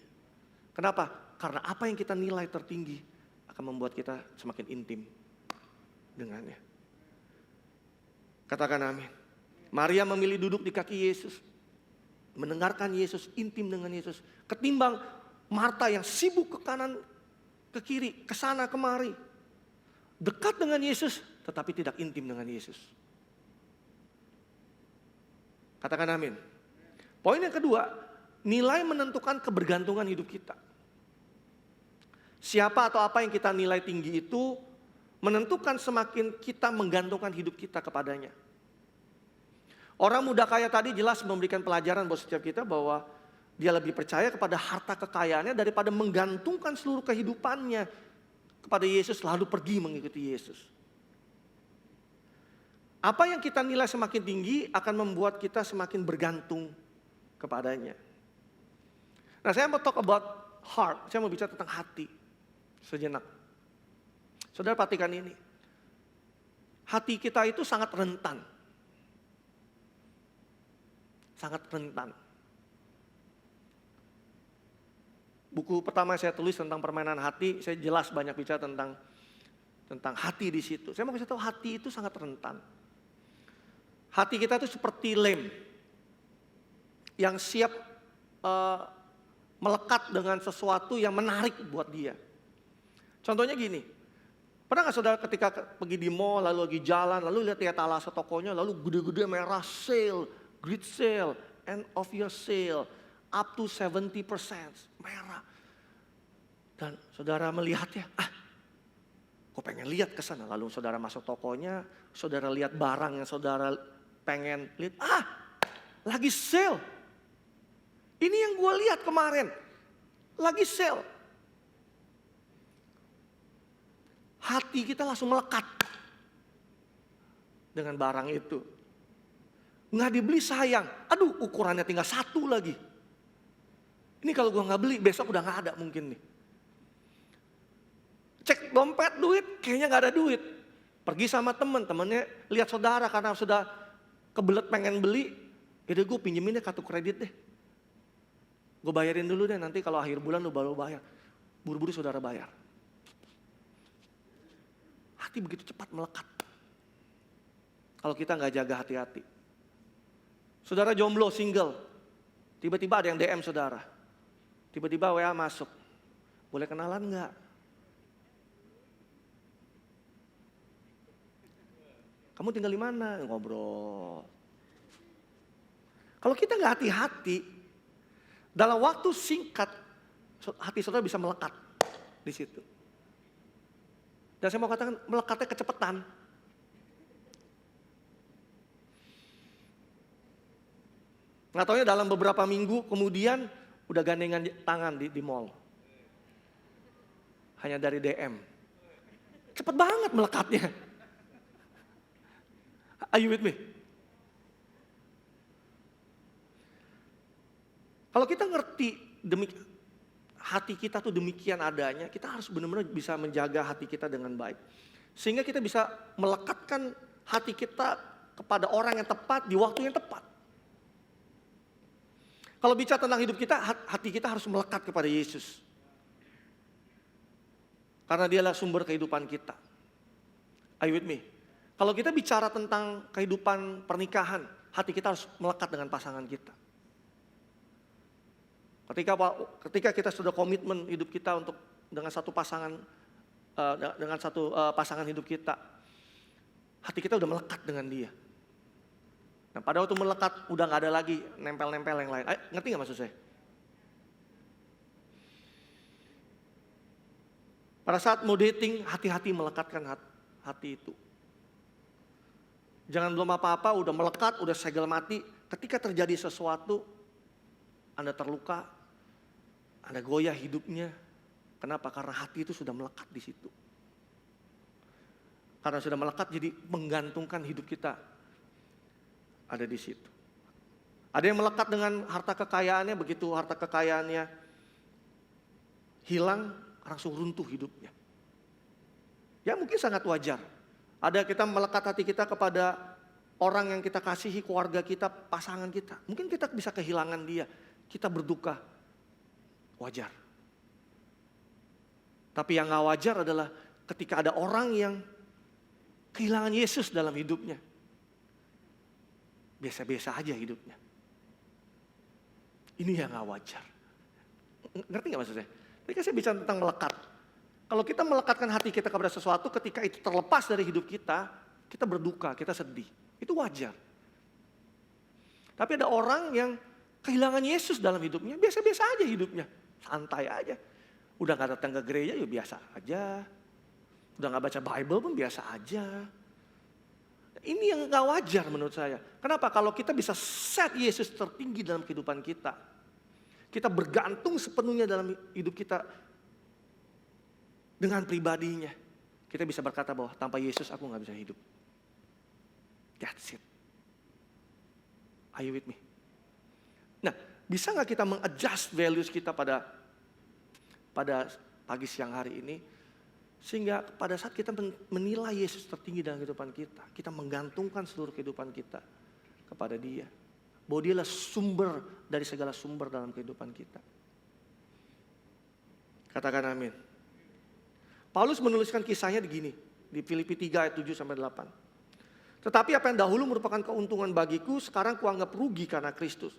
S4: Kenapa? Karena apa yang kita nilai tertinggi akan membuat kita semakin intim dengannya. Katakan amin. Maria memilih duduk di kaki Yesus. Mendengarkan Yesus, intim dengan Yesus. Ketimbang Marta yang sibuk ke kanan, ke kiri, ke sana, kemari. Dekat dengan Yesus, tetapi tidak intim dengan Yesus. Katakan amin. Poin yang kedua, nilai menentukan kebergantungan hidup kita. Siapa atau apa yang kita nilai tinggi itu menentukan semakin kita menggantungkan hidup kita kepadanya. Orang muda kaya tadi jelas memberikan pelajaran buat setiap kita bahwa dia lebih percaya kepada harta kekayaannya daripada menggantungkan seluruh kehidupannya kepada Yesus, lalu pergi mengikuti Yesus. Apa yang kita nilai semakin tinggi akan membuat kita semakin bergantung kepadanya. Nah, saya mau talk about heart, saya mau bicara tentang hati sejenak. Saudara perhatikan ini. Hati kita itu sangat rentan. Sangat rentan. Buku pertama saya tulis tentang permainan hati, saya jelas banyak bicara tentang hati di situ. Saya mau kasih tahu hati itu sangat rentan. Hati kita itu seperti lem yang siap melekat dengan sesuatu yang menarik buat dia. Contohnya gini, pernah nggak saudara ketika pergi di mall, lalu lagi jalan, lalu lihat etalase tokonya, lalu gede-gede merah sale, great sale, end of year sale, up to 70%, merah. Dan saudara melihatnya, kok pengen lihat ke sana. Lalu saudara masuk tokonya, saudara lihat barang yang saudara pengen lihat, lagi sale. Ini yang gue lihat kemarin, lagi sale. Hati kita langsung melekat dengan barang itu. Nggak dibeli sayang, aduh ukurannya tinggal satu lagi. Ini kalau gue nggak beli besok udah nggak ada mungkin nih. Cek dompet duit, kayaknya nggak ada duit. Pergi sama temennya lihat saudara karena sudah kebelet pengen beli, yaudah gue pinjemin deh kartu kredit deh. Gue bayarin dulu deh, nanti kalau akhir bulan lu baru bayar. Buru-buru saudara bayar. Hati begitu cepat melekat. Kalau kita nggak jaga hati-hati. Saudara jomblo, single. Tiba-tiba ada yang DM saudara. Tiba-tiba WA masuk. Boleh kenalan nggak? Kamu tinggal di mana? Ngobrol. Kalau kita nggak hati-hati, dalam waktu singkat, hati saudara bisa melekat di situ. Dan saya mau katakan melekatnya kecepatan. Nggak taunya dalam beberapa minggu kemudian udah gandengan tangan di mall. Hanya dari DM. Cepet banget melekatnya. Are you with me? Kalau kita ngerti hati kita tuh demikian adanya, kita harus benar-benar bisa menjaga hati kita dengan baik. Sehingga kita bisa melekatkan hati kita kepada orang yang tepat di waktu yang tepat. Kalau bicara tentang hidup kita, hati kita harus melekat kepada Yesus. Karena dialah sumber kehidupan kita. Are you with me? Kalau kita bicara tentang kehidupan pernikahan, hati kita harus melekat dengan pasangan kita. Ketika kita sudah komitmen hidup kita untuk dengan satu pasangan dengan satu pasangan hidup kita, hati kita udah melekat dengan dia. Nah, pada waktu melekat udah nggak ada lagi nempel-nempel yang lain. Ngerti nggak maksud saya? Pada saat mau dating, hati-hati melekatkan hati itu. Jangan belum apa-apa, udah melekat, udah segel mati. Ketika terjadi sesuatu, Anda terluka, Anda goyah hidupnya. Kenapa? Karena hati itu sudah melekat di situ. Karena sudah melekat, jadi menggantungkan hidup kita ada di situ. Ada yang melekat dengan harta kekayaannya, begitu harta kekayaannya hilang, langsung runtuh hidupnya. Ya mungkin sangat wajar. Ada kita melekat hati kita kepada orang yang kita kasihi, keluarga kita, pasangan kita. Mungkin kita bisa kehilangan dia, kita berduka. Wajar. Tapi yang gak wajar adalah ketika ada orang yang kehilangan Yesus dalam hidupnya. Biasa-biasa aja hidupnya. Ini yang gak wajar. Ngerti gak maksudnya? Ketika saya bicara tentang melekat. Kalau kita melekatkan hati kita kepada sesuatu, ketika itu terlepas dari hidup kita, kita berduka, kita sedih. Itu wajar. Tapi ada orang yang kehilangan Yesus dalam hidupnya, biasa-biasa aja hidupnya. Santai aja. Udah gak datang ke gereja, ya biasa aja. Udah gak baca Bible pun biasa aja. Ini yang gak wajar menurut saya. Kenapa? Kalau kita bisa set Yesus tertinggi dalam kehidupan kita, kita bergantung sepenuhnya dalam hidup kita dengan pribadinya, kita bisa berkata bahwa tanpa Yesus aku gak bisa hidup. That's it. Are you with me? Nah, bisa gak kita mengadjust values kita pada pagi siang hari ini, sehingga pada saat kita menilai Yesus tertinggi dalam kehidupan kita, kita menggantungkan seluruh kehidupan kita kepada Dia. Bahwa Dialah sumber dari segala sumber dalam kehidupan kita. Katakan amin. Paulus menuliskan kisahnya begini, di Filipi 3 ayat 7-8. Tetapi apa yang dahulu merupakan keuntungan bagiku, sekarang kuanggap rugi karena Kristus.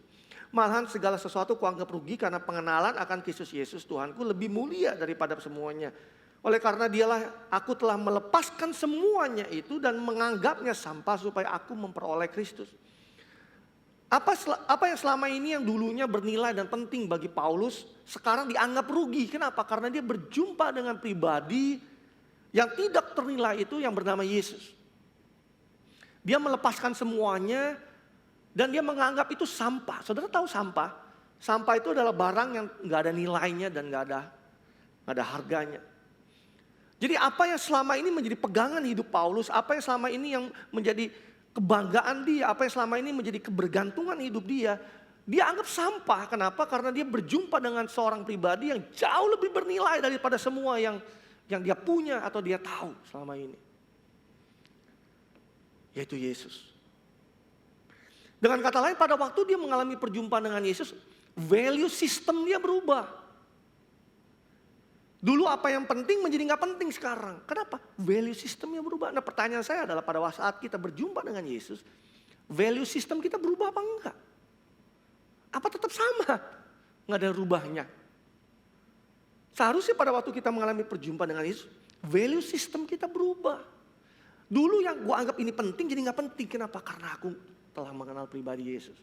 S4: Malahan segala sesuatu kuanggap rugi karena pengenalan akan Kristus Yesus Tuhanku lebih mulia daripada semuanya. Oleh karena Dialah aku telah melepaskan semuanya itu dan menganggapnya sampah supaya aku memperoleh Kristus. Apa yang selama ini yang dulunya bernilai dan penting bagi Paulus, sekarang dianggap rugi. Kenapa? Karena dia berjumpa dengan pribadi yang tidak ternilai itu yang bernama Yesus. Dia melepaskan semuanya dan dia menganggap itu sampah. Saudara tahu sampah? Sampah itu adalah barang yang gak ada nilainya dan gak ada harganya. Jadi apa yang selama ini menjadi pegangan hidup Paulus, apa yang selama ini yang menjadi kebanggaan dia, apa yang selama ini menjadi kebergantungan hidup dia, dia anggap sampah. Kenapa? Karena dia berjumpa dengan seorang pribadi yang jauh lebih bernilai daripada semua yang dia punya atau dia tahu selama ini. Yaitu Yesus. Dengan kata lain, pada waktu dia mengalami perjumpaan dengan Yesus, value system dia berubah. Dulu apa yang penting menjadi gak penting sekarang. Kenapa? Value systemnya berubah. Nah, pertanyaan saya adalah pada saat kita berjumpa dengan Yesus, value system kita berubah apa enggak? Apa tetap sama? Gak ada rubahnya. Seharusnya pada waktu kita mengalami perjumpaan dengan Yesus, value system kita berubah. Dulu yang gue anggap ini penting jadi gak penting. Kenapa? Karena aku telah mengenal pribadi Yesus.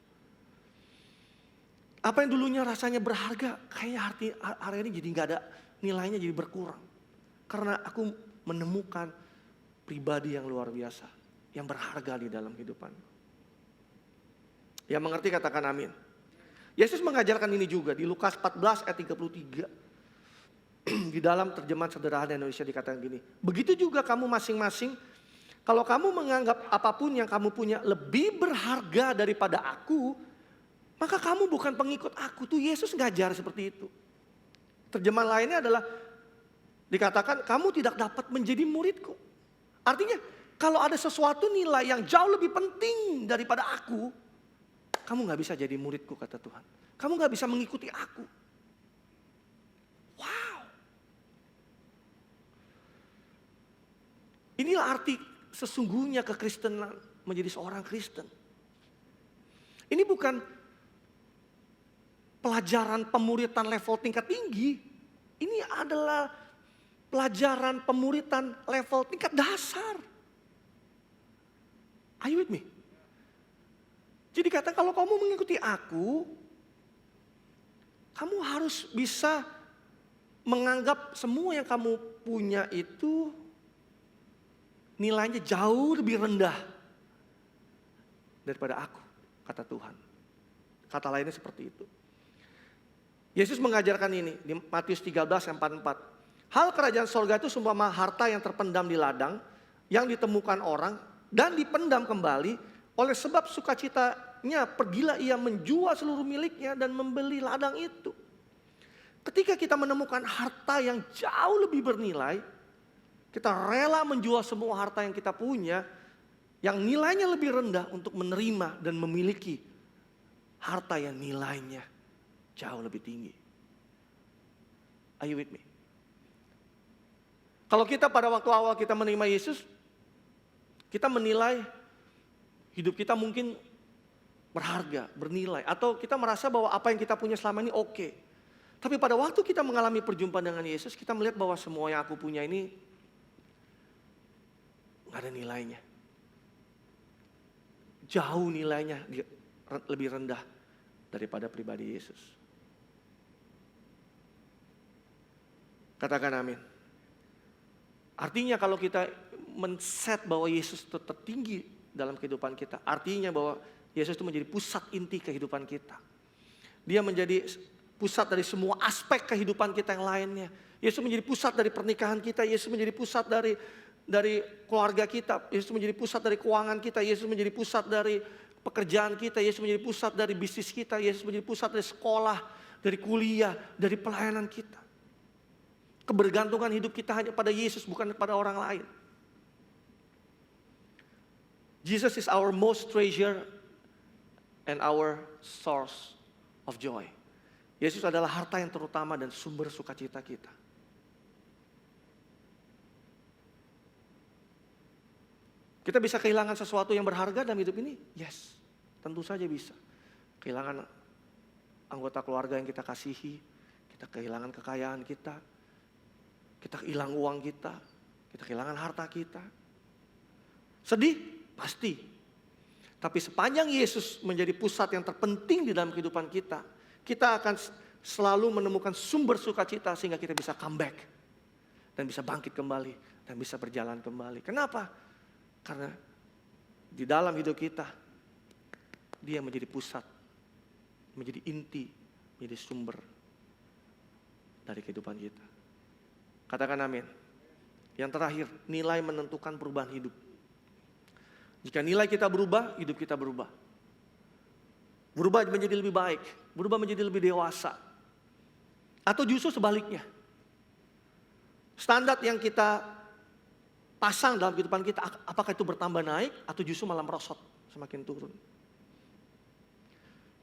S4: Apa yang dulunya rasanya berharga, kayaknya hari ini jadi gak ada nilainya, jadi berkurang. Karena aku menemukan pribadi yang luar biasa, yang berharga di dalam kehidupan. Yang mengerti katakan amin. Yesus mengajarkan ini juga di Lukas 14 ayat 33. Di dalam terjemahan sederhana Indonesia dikatakan gini. Begitu juga kamu masing-masing, kalau kamu menganggap apapun yang kamu punya lebih berharga daripada aku, maka kamu bukan pengikut aku. Tuh Yesus ngajar seperti itu. Terjemahan lainnya adalah dikatakan kamu tidak dapat menjadi muridku. Artinya kalau ada sesuatu nilai yang jauh lebih penting daripada aku, kamu gak bisa jadi muridku kata Tuhan. Kamu gak bisa mengikuti aku. Wow. Inilah arti sesungguhnya kekristenan, menjadi seorang Kristen. Ini bukan pelajaran pemuritan level tingkat tinggi. Ini adalah pelajaran pemuritan level tingkat dasar. Are you with me? Jadi kata kalau kamu mengikuti aku, kamu harus bisa menganggap semua yang kamu punya itu nilainya jauh lebih rendah daripada aku, kata Tuhan. Kata lainnya seperti itu. Yesus mengajarkan ini di Matius 13 ayat 44. Hal kerajaan sorga itu seumpama harta yang terpendam di ladang, yang ditemukan orang dan dipendam kembali. Oleh sebab sukacitanya pergilah ia menjual seluruh miliknya dan membeli ladang itu. Ketika kita menemukan harta yang jauh lebih bernilai, kita rela menjual semua harta yang kita punya, yang nilainya lebih rendah untuk menerima dan memiliki harta yang nilainya jauh lebih tinggi. Are you with me? Kalau kita pada waktu awal kita menerima Yesus, kita menilai hidup kita mungkin berharga, bernilai. Atau kita merasa bahwa apa yang kita punya selama ini oke. Tapi pada waktu kita mengalami perjumpaan dengan Yesus, kita melihat bahwa semua yang aku punya ini gak ada nilainya. Jauh nilainya lebih rendah daripada pribadi Yesus. Katakan amin. Artinya kalau kita men-set bahwa Yesus itu tertinggi dalam kehidupan kita, artinya bahwa Yesus itu menjadi pusat inti kehidupan kita. Dia menjadi pusat dari semua aspek kehidupan kita yang lainnya. Yesus menjadi pusat dari pernikahan kita, Yesus menjadi pusat dari keluarga kita, Yesus menjadi pusat dari keuangan kita, Yesus menjadi pusat dari pekerjaan kita, Yesus menjadi pusat dari bisnis kita, Yesus menjadi pusat dari sekolah, dari kuliah, dari pelayanan kita. Kebergantungan hidup kita hanya pada Yesus, bukan pada orang lain. Jesus is our most treasure and our source of joy. Yesus adalah harta yang terutama dan sumber sukacita kita. Kita bisa kehilangan sesuatu yang berharga dalam hidup ini? Yes, tentu saja bisa. Kehilangan anggota keluarga yang kita kasihi, kita kehilangan kekayaan kita kehilangan uang kita kehilangan harta kita. Sedih? Pasti. Tapi sepanjang Yesus menjadi pusat yang terpenting di dalam kehidupan kita, kita akan selalu menemukan sumber sukacita sehingga kita bisa comeback dan bisa bangkit kembali dan bisa berjalan kembali. Kenapa? Karena di dalam hidup kita dia menjadi pusat, menjadi inti, menjadi sumber dari kehidupan kita. Katakan amin. Yang terakhir, nilai menentukan perubahan hidup. Jika nilai kita berubah, hidup kita berubah. Berubah menjadi lebih baik, berubah menjadi lebih dewasa. Atau justru sebaliknya. Standar yang kita pasang dalam kehidupan kita, apakah itu bertambah naik atau justru malah merosot, semakin turun.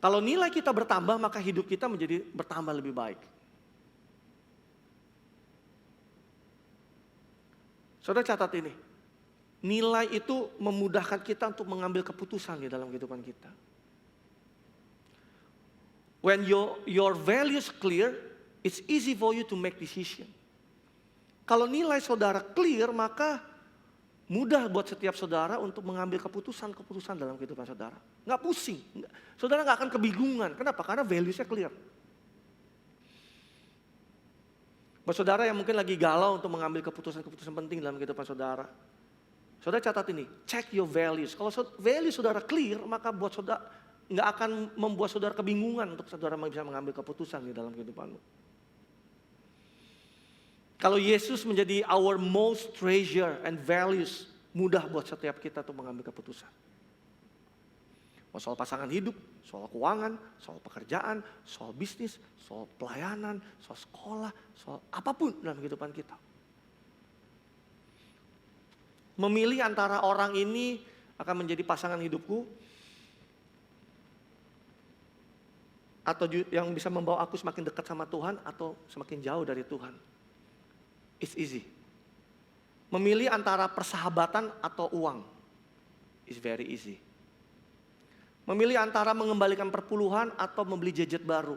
S4: Kalau nilai kita bertambah, maka hidup kita menjadi bertambah lebih baik. Saudara catat ini, nilai itu memudahkan kita untuk mengambil keputusan di dalam kehidupan kita. When your values clear, it's easy for you to make decision. Kalau nilai saudara clear, maka mudah buat setiap saudara untuk mengambil keputusan-keputusan dalam kehidupan saudara. Nggak pusing, saudara nggak akan kebingungan. Kenapa? Karena valuesnya clear. Buat saudara yang mungkin lagi galau untuk mengambil keputusan-keputusan penting dalam kehidupan saudara, saudara catat ini, check your values. Kalau value saudara clear, maka buat saudara nggak akan membuat saudara kebingungan untuk saudara bisa mengambil keputusan di dalam kehidupanmu. Kalau Yesus menjadi our most treasure and values, mudah buat setiap kita untuk mengambil keputusan. Mau soal pasangan hidup, soal keuangan, soal pekerjaan, soal bisnis, soal pelayanan, soal sekolah, soal apapun dalam kehidupan kita. Memilih antara orang ini akan menjadi pasangan hidupku, atau yang bisa membawa aku semakin dekat sama Tuhan, atau semakin jauh dari Tuhan. It's easy. Memilih antara persahabatan atau uang, is very easy. Memilih antara mengembalikan perpuluhan atau membeli gadget baru,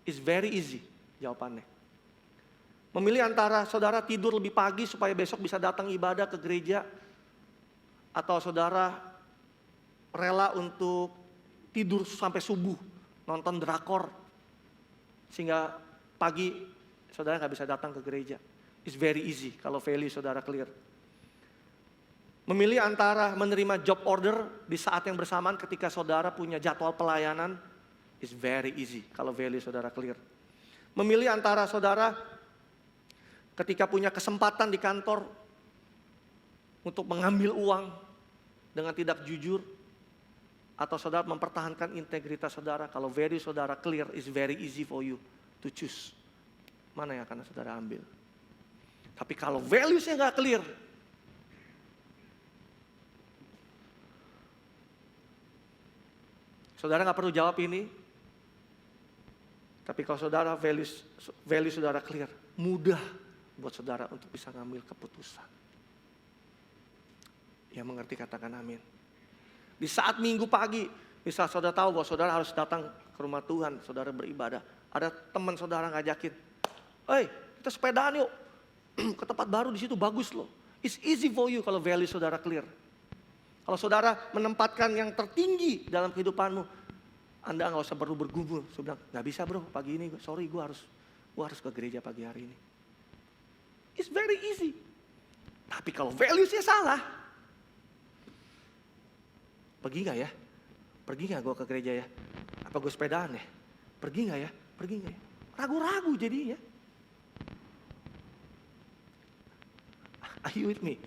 S4: is very easy jawabannya. Memilih antara saudara tidur lebih pagi supaya besok bisa datang ibadah ke gereja, atau saudara rela untuk tidur sampai subuh, nonton drakor, sehingga pagi saudara nggak bisa datang ke gereja. It's very easy kalau value saudara clear. Memilih antara menerima job order di saat yang bersamaan ketika saudara punya jadwal pelayanan, is very easy kalau value saudara clear. Memilih antara saudara ketika punya kesempatan di kantor untuk mengambil uang dengan tidak jujur, atau saudara mempertahankan integritas saudara, kalau value saudara clear, is very easy for you to choose mana yang akan saudara ambil. Tapi kalau values-nya nggak clear, saudara nggak perlu jawab ini. Tapi kalau saudara value saudara clear, mudah buat saudara untuk bisa ngambil keputusan. Yang mengerti katakan amin. Di saat minggu pagi, bisa saudara tahu bahwa saudara harus datang ke rumah Tuhan, saudara beribadah. Ada teman saudara ngajakin, kita sepedaan yuk ke tempat baru, di situ bagus loh. It's easy for you kalau value saudara clear. Kalau saudara menempatkan yang tertinggi dalam kehidupanmu, Anda nggak usah perlu bergumul. Saudara bilang, nggak bisa bro, pagi ini, sorry gue harus ke gereja pagi hari ini. It's very easy. Tapi kalau values-nya salah, pergi nggak ya? Pergi nggak gue ke gereja ya? Apa gue sepedaan ya? Pergi nggak ya? Pergi nggak ya? Ragu-ragu jadinya. Are you with me?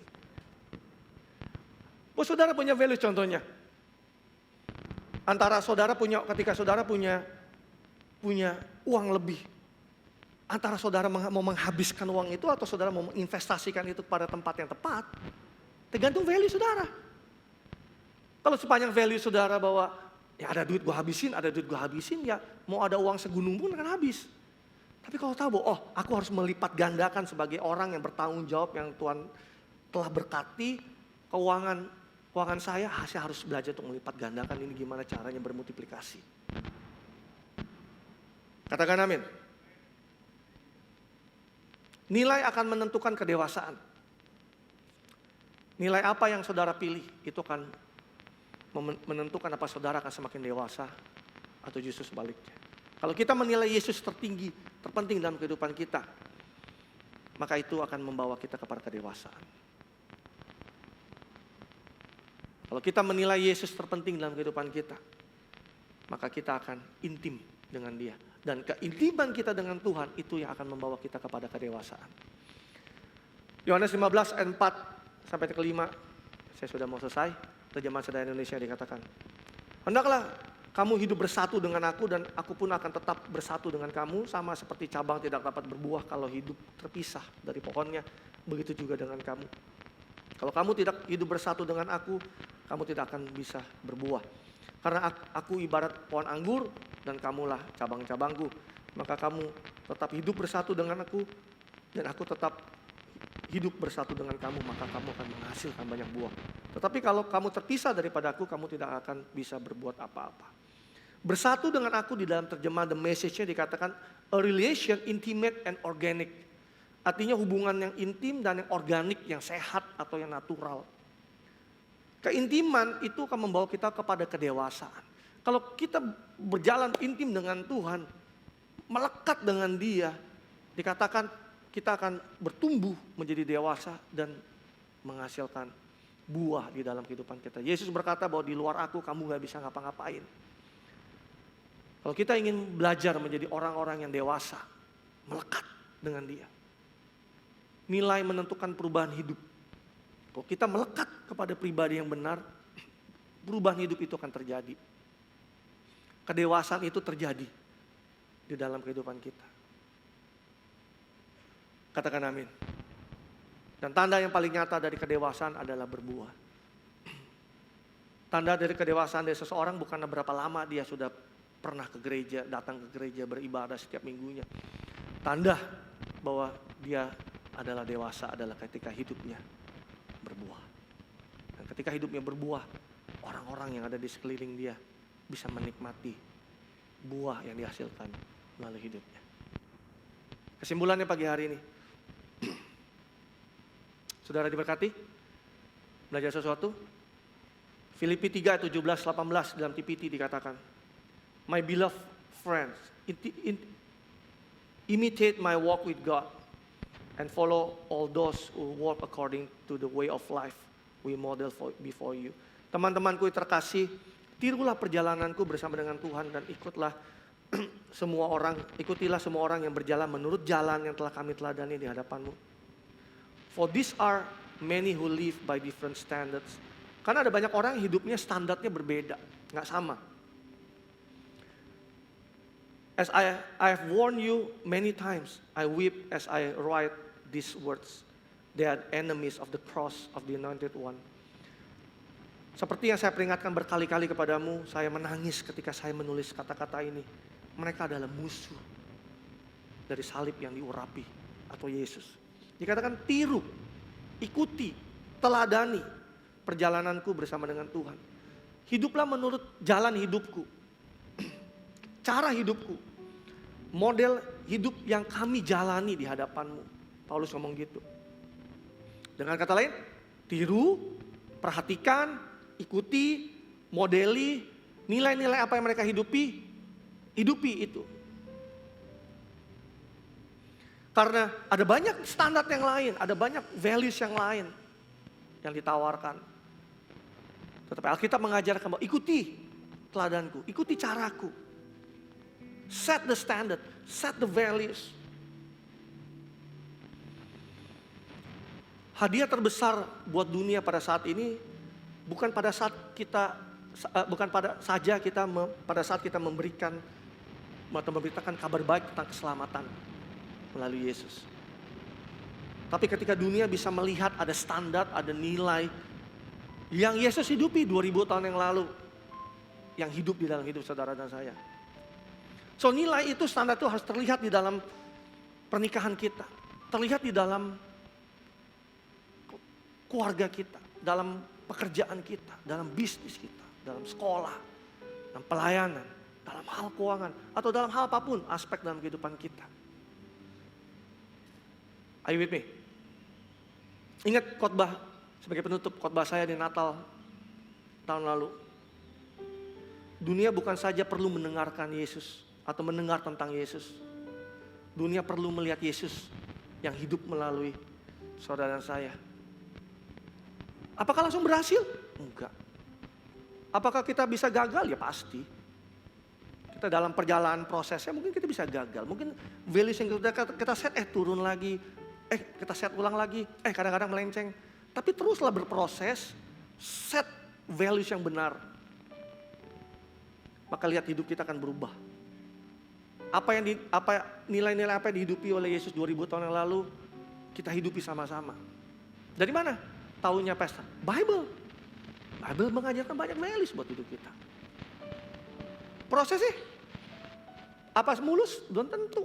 S4: Bos saudara punya values contohnya. Antara saudara ketika saudara punya uang lebih, antara saudara mau menghabiskan uang itu atau saudara mau menginvestasikan itu pada tempat yang tepat, tergantung value saudara. Kalau sepanjang value saudara bahwa ya ada duit gue habisin, ya mau ada uang segunung pun akan habis. Tapi kalau tahu bahwa aku harus melipat gandakan sebagai orang yang bertanggung jawab, yang Tuhan telah berkati keuangan saya harus belajar untuk melipat gandakan ini, gimana caranya bermultiplikasi. Katakan amin. Nilai akan menentukan kedewasaan. Nilai apa yang saudara pilih itu akan menentukan apa saudara akan semakin dewasa atau justru sebaliknya. Kalau kita menilai Yesus tertinggi, terpenting dalam kehidupan kita, maka itu akan membawa kita kepada kedewasaan. Kalau kita menilai Yesus terpenting dalam kehidupan kita, maka kita akan intim dengan Dia. Dan keintiman kita dengan Tuhan itu yang akan membawa kita kepada kedewasaan. Yohanes 15 ayat 4 sampai ke 5, saya sudah mau selesai. Terjemahan Sederhana Indonesia dikatakan, hendaklah kamu hidup bersatu dengan aku dan aku pun akan tetap bersatu dengan kamu, sama seperti cabang tidak dapat berbuah kalau hidup terpisah dari pohonnya, begitu juga dengan kamu. Kalau kamu tidak hidup bersatu dengan aku, kamu tidak akan bisa berbuah. Karena aku ibarat pohon anggur dan kamulah cabang-cabangku, maka kamu tetap hidup bersatu dengan aku dan aku tetap hidup bersatu dengan kamu, maka kamu akan menghasilkan banyak buah. Tetapi kalau kamu terpisah daripada aku, kamu tidak akan bisa berbuat apa-apa. Bersatu dengan aku di dalam terjemahan The Message-nya dikatakan a relation intimate and organic. Artinya hubungan yang intim dan yang organik, yang sehat atau yang natural. Keintiman itu akan membawa kita kepada kedewasaan. Kalau kita berjalan intim dengan Tuhan, melekat dengan Dia, dikatakan kita akan bertumbuh menjadi dewasa dan menghasilkan buah di dalam kehidupan kita. Yesus berkata bahwa di luar aku kamu gak bisa ngapa-ngapain. Kalau kita ingin belajar menjadi orang-orang yang dewasa, melekat dengan Dia, nilai menentukan perubahan hidup. Kalau kita melekat kepada pribadi yang benar, perubahan hidup itu akan terjadi. Kedewasaan itu terjadi di dalam kehidupan kita. Katakan amin. Dan tanda yang paling nyata dari kedewasaan adalah berbuah. Tanda dari kedewasaan dari seseorang bukan berapa lama dia sudah pernah ke gereja, datang ke gereja, beribadah setiap minggunya. Tanda bahwa dia adalah dewasa adalah ketika hidupnya berbuah. Dan ketika hidupnya berbuah, orang-orang yang ada di sekeliling dia bisa menikmati buah yang dihasilkan melalui hidupnya. Kesimpulannya pagi hari ini, Saudara diberkati? Belajar sesuatu? Filipi 3, 17, 18 dalam TPT dikatakan, My beloved friends, imitate my walk with God and follow all those who walk according to the way of life we model before you. Teman-temanku yang terkasih, tirulah perjalananku bersama dengan Tuhan dan ikutilah semua orang yang berjalan menurut jalan yang telah kami teladani di hadapanmu. For these are many who live by different standards. Karena ada banyak orang yang hidupnya standarnya berbeda, nggak sama. As I have warned you many times, I weep as I write these words. They are enemies of the cross of the Anointed One. Seperti yang saya peringatkan berkali-kali kepadamu, saya menangis ketika saya menulis kata-kata ini. Mereka adalah musuh dari salib yang diurapi atau Yesus. Dikatakan tiru, ikuti, teladani perjalananku bersama dengan Tuhan. Hiduplah menurut jalan hidupku, cara hidupku, model hidup yang kami jalani di hadapanmu. Paulus ngomong gitu. Dengan kata lain, tiru, perhatikan, ikuti, modeli, nilai-nilai apa yang mereka hidupi itu. Karena ada banyak standar yang lain, ada banyak values yang lain yang ditawarkan. Tetapi Alkitab mengajarkan bahwa ikuti teladanku, ikuti caraku. Set the standard, set the values. Hadiah terbesar buat dunia pada saat ini bukan pada saat kita memberikan atau memberitakan kabar baik tentang keselamatan melalui Yesus. Tapi ketika dunia bisa melihat ada standar, ada nilai yang Yesus hidupi 2000 tahun yang lalu, yang hidup di dalam hidup saudara dan saya. So nilai itu, standar itu harus terlihat di dalam pernikahan kita, terlihat di dalam keluarga kita, dalam pekerjaan kita, dalam bisnis kita, dalam sekolah, dalam pelayanan, dalam hal keuangan, atau dalam hal apapun aspek dalam kehidupan kita. Are you with me? Ingat khotbah sebagai penutup khotbah saya di Natal tahun lalu. Dunia bukan saja perlu mendengarkan Yesus atau mendengar tentang Yesus. Dunia perlu melihat Yesus yang hidup melalui saudara dan saya. Apakah langsung berhasil? Enggak. Apakah kita bisa gagal? Ya pasti. Kita dalam perjalanan prosesnya mungkin kita bisa gagal. Mungkin values yang kita set turun lagi. Kita set ulang lagi. Kadang-kadang melenceng. Tapi teruslah berproses. Set values yang benar. Maka lihat hidup kita akan berubah. Nilai-nilai apa yang dihidupi oleh Yesus 2000 tahun yang lalu, kita hidupi sama-sama. Dari mana? Taunya pesta. Bible mengajarkan banyak values buat hidup kita. Prosesnya apa mulus? Belum tentu.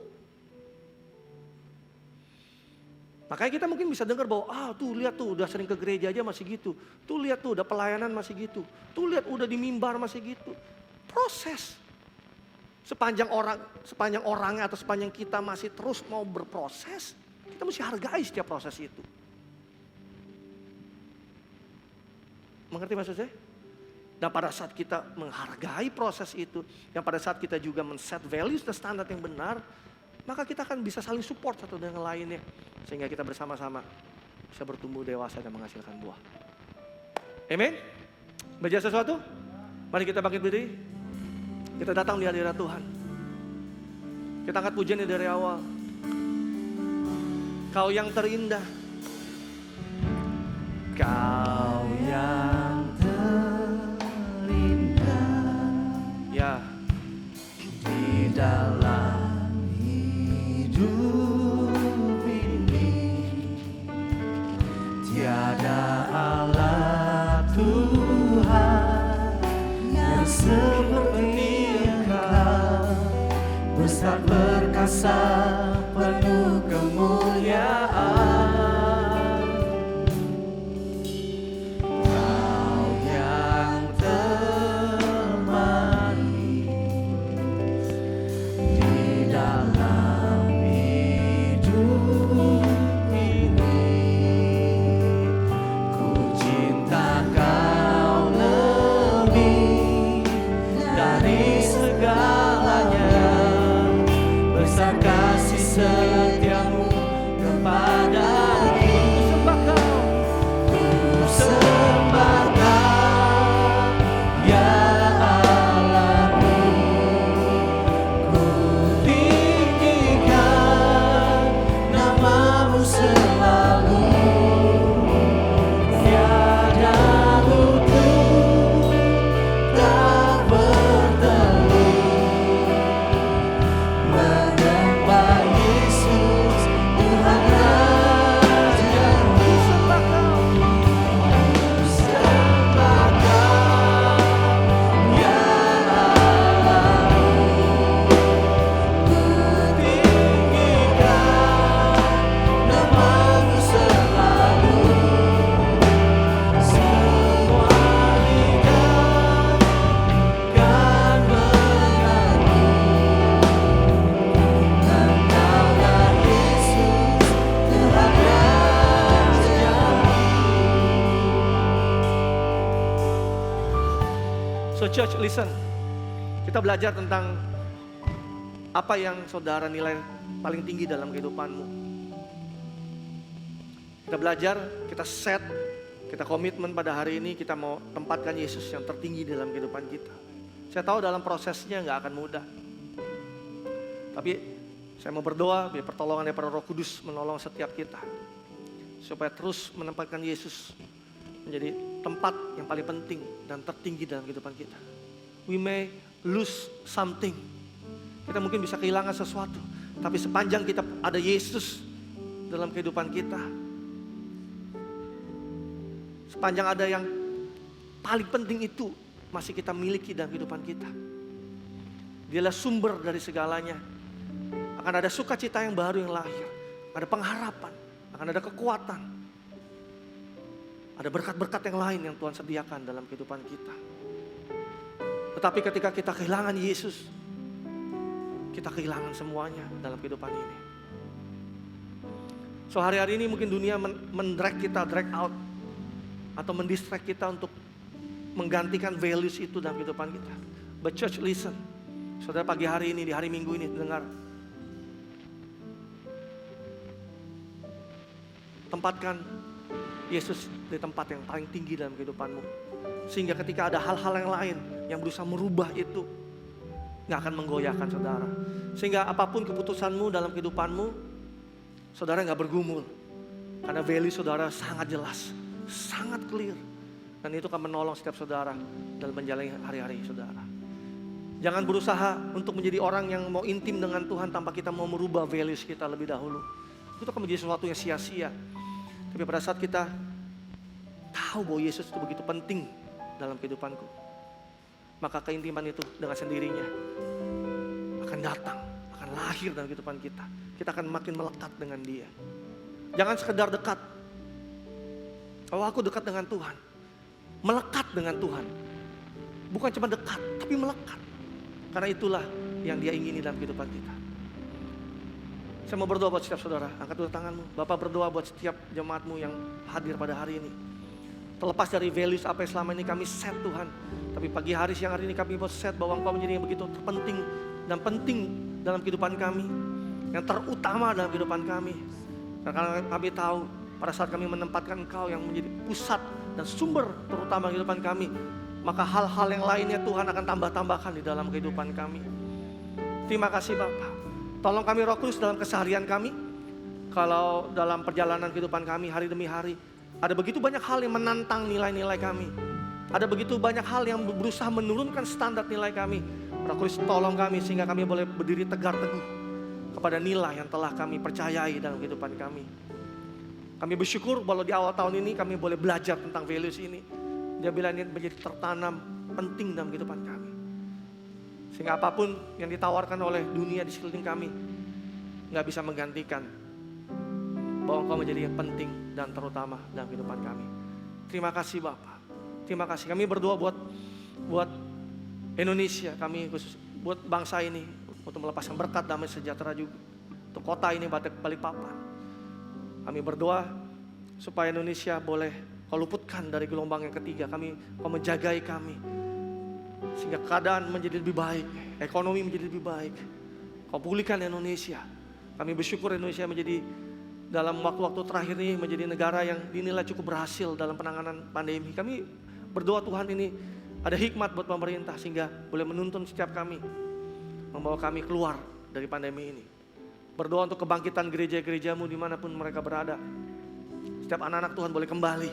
S4: Makanya kita mungkin bisa dengar bahwa tuh lihat tuh udah sering ke gereja aja masih gitu. Tuh lihat tuh udah pelayanan masih gitu. Tuh lihat udah di mimbar masih gitu. Proses. Sepanjang orangnya atau sepanjang kita masih terus mau berproses, kita mesti hargai setiap proses itu. Mengerti maksud saya? Dan pada saat kita menghargai proses itu, dan pada saat kita juga men-set values dan standar yang benar, maka kita akan bisa saling support satu dengan lainnya. Sehingga kita bersama-sama bisa bertumbuh dewasa dan menghasilkan buah. Amin? Belajar sesuatu? Mari kita bangkit berdiri. Kita datang di hadirat Tuhan. Kita angkat pujiannya dari awal. Kau yang terindah. Kau yang terindah. Ya. Di dalam hidup ini tiada Allah Tuhan yang seperti Engkau, besar perkasa penuh kemuliaan. Kau yang termanis di dalam hidup ini.
S1: dari segalanya, besar kasih setiamu kepadaku. Ku sembah Kau, ya Allahku. Ku tinggikan namamu selalu. Tiada mutu tak bertemu menyembah Yesus Tuhan Raja. Ku sembah Kau, ku sembah Kau, ya Allahku. Ku tinggikan namamu selalu. Semua lidah kan mengaku, Engkaulah Yesus Tuhan Raja.
S4: So church, listen. Kita belajar tentang apa yang saudara nilai paling tinggi dalam kehidupanmu. Kita belajar, kita set, kita komitmen pada hari ini kita mau tempatkan Yesus yang tertinggi dalam kehidupan kita. Saya tahu dalam prosesnya nggak akan mudah. Tapi saya mau berdoa biar pertolongan daripada Roh Kudus menolong setiap kita. Supaya terus menempatkan Yesus menjadi tempat yang paling penting dan tertinggi dalam kehidupan kita. We may lose something. Kita mungkin bisa kehilangan sesuatu. Tapi sepanjang kita ada Yesus dalam kehidupan kita, sepanjang ada yang paling penting itu masih kita miliki dalam kehidupan kita, Dialah sumber dari segalanya. Akan ada sukacita yang baru yang lahir, ada pengharapan, akan ada kekuatan, ada berkat-berkat yang lain yang Tuhan sediakan dalam kehidupan kita. Tetapi ketika kita kehilangan Yesus, kita kehilangan semuanya dalam kehidupan ini. So hari-hari ini mungkin dunia mendrag kita, drag out, atau mendistract kita untuk menggantikan values itu dalam kehidupan kita. But church, listen. Saudara, pagi hari ini, di hari Minggu ini, dengar. Tempatkan Yesus di tempat yang paling tinggi dalam kehidupanmu. Sehingga ketika ada hal-hal yang lain yang berusaha merubah itu, gak akan menggoyahkan saudara. Sehingga apapun keputusanmu dalam kehidupanmu, saudara gak bergumul. Karena value saudara sangat jelas, sangat clear. Dan itu akan menolong setiap saudara dalam menjalani hari-hari saudara. Jangan berusaha untuk menjadi orang yang mau intim dengan Tuhan tanpa kita mau merubah values kita lebih dahulu. Itu akan menjadi sesuatu yang sia-sia. Tapi pada saat kita tahu bahwa Yesus itu begitu penting dalam kehidupanku, maka keintiman itu dengan sendirinya akan datang, akan lahir dalam kehidupan kita. Kita akan makin melekat dengan Dia. Jangan sekedar dekat. Oh, aku dekat dengan Tuhan. Melekat dengan Tuhan. Bukan cuma dekat, tapi melekat. Karena itulah yang Dia ingini dalam kehidupan kita. Saya mau berdoa buat setiap saudara. Angkat dulu tanganmu. Bapak berdoa buat setiap jemaatmu yang hadir pada hari ini. Terlepas dari values apa yang selama ini kami set Tuhan. Tapi pagi hari, siang hari ini kami mau set bahwa Engkau menjadi yang begitu terpenting dan penting dalam kehidupan kami. Yang terutama dalam kehidupan kami. Karena kami tahu pada saat kami menempatkan Engkau yang menjadi pusat dan sumber terutama kehidupan kami, maka hal-hal yang lainnya Tuhan akan tambah-tambahkan di dalam kehidupan kami. Terima kasih Bapak. Tolong kami Roh Kudus dalam keseharian kami. Kalau dalam perjalanan kehidupan kami hari demi hari, ada begitu banyak hal yang menantang nilai-nilai kami. Ada begitu banyak hal yang berusaha menurunkan standar nilai kami. Roh Kudus tolong kami sehingga kami boleh berdiri tegar teguh kepada nilai yang telah kami percayai dalam kehidupan kami. Kami bersyukur bahwa di awal tahun ini kami boleh belajar tentang values ini. Dia bilang ini menjadi tertanam penting dalam kehidupan kami. Sehingga apapun yang ditawarkan oleh dunia di sekeliling kami gak bisa menggantikan bahwa Engkau menjadi yang penting dan terutama dalam kehidupan kami. Terima kasih Bapak. Terima kasih. Kami berdoa buat Indonesia, kami khusus buat bangsa ini untuk melepaskan berkat damai sejahtera juga untuk kota ini Balikpapan. Kami berdoa supaya Indonesia boleh Kau luputkan dari gelombang yang ketiga. Kau menjagai kami. Sehingga keadaan menjadi lebih baik, ekonomi menjadi lebih baik. Kau pulihkan Indonesia. Kami bersyukur Indonesia menjadi dalam waktu-waktu terakhir ini menjadi negara yang dinilai cukup berhasil dalam penanganan pandemi. Kami berdoa Tuhan ini ada hikmat buat pemerintah sehingga boleh menuntun setiap kami, membawa kami keluar dari pandemi ini. Berdoa untuk kebangkitan gereja-gerejamu dimanapun mereka berada. Setiap anak-anak Tuhan boleh kembali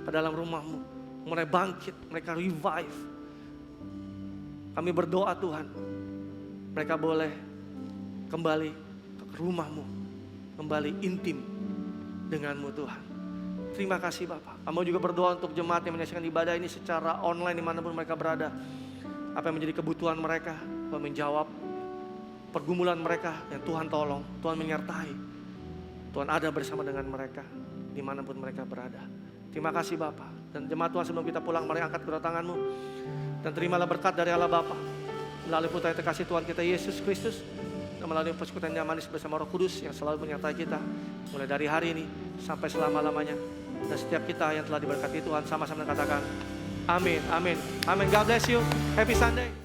S4: ke dalam rumahmu, mulai bangkit, mereka revive. Kami berdoa Tuhan, mereka boleh kembali ke rumahmu, kembali intim denganmu Tuhan. Terima kasih Bapak. Kami juga berdoa untuk jemaat yang menyaksikan ibadah ini secara online dimanapun mereka berada. Apa yang menjadi kebutuhan mereka, Tuhan menjawab. Pergumulan mereka yang Tuhan tolong, Tuhan menyertai. Tuhan ada bersama dengan mereka dimanapun mereka berada. Terima kasih Bapa. Dan jemaat Tuhan sebelum kita pulang, mari angkat kedua tanganmu dan terimalah berkat dari Allah Bapa melalui putra yang terkasih Tuhan kita Yesus Kristus dan melalui persekutuan yang manis bersama Roh Kudus yang selalu menyertai kita mulai dari hari ini sampai selama-lamanya. Dan setiap kita yang telah diberkati Tuhan sama-sama katakan amin, amin, amin. God bless you. Happy Sunday.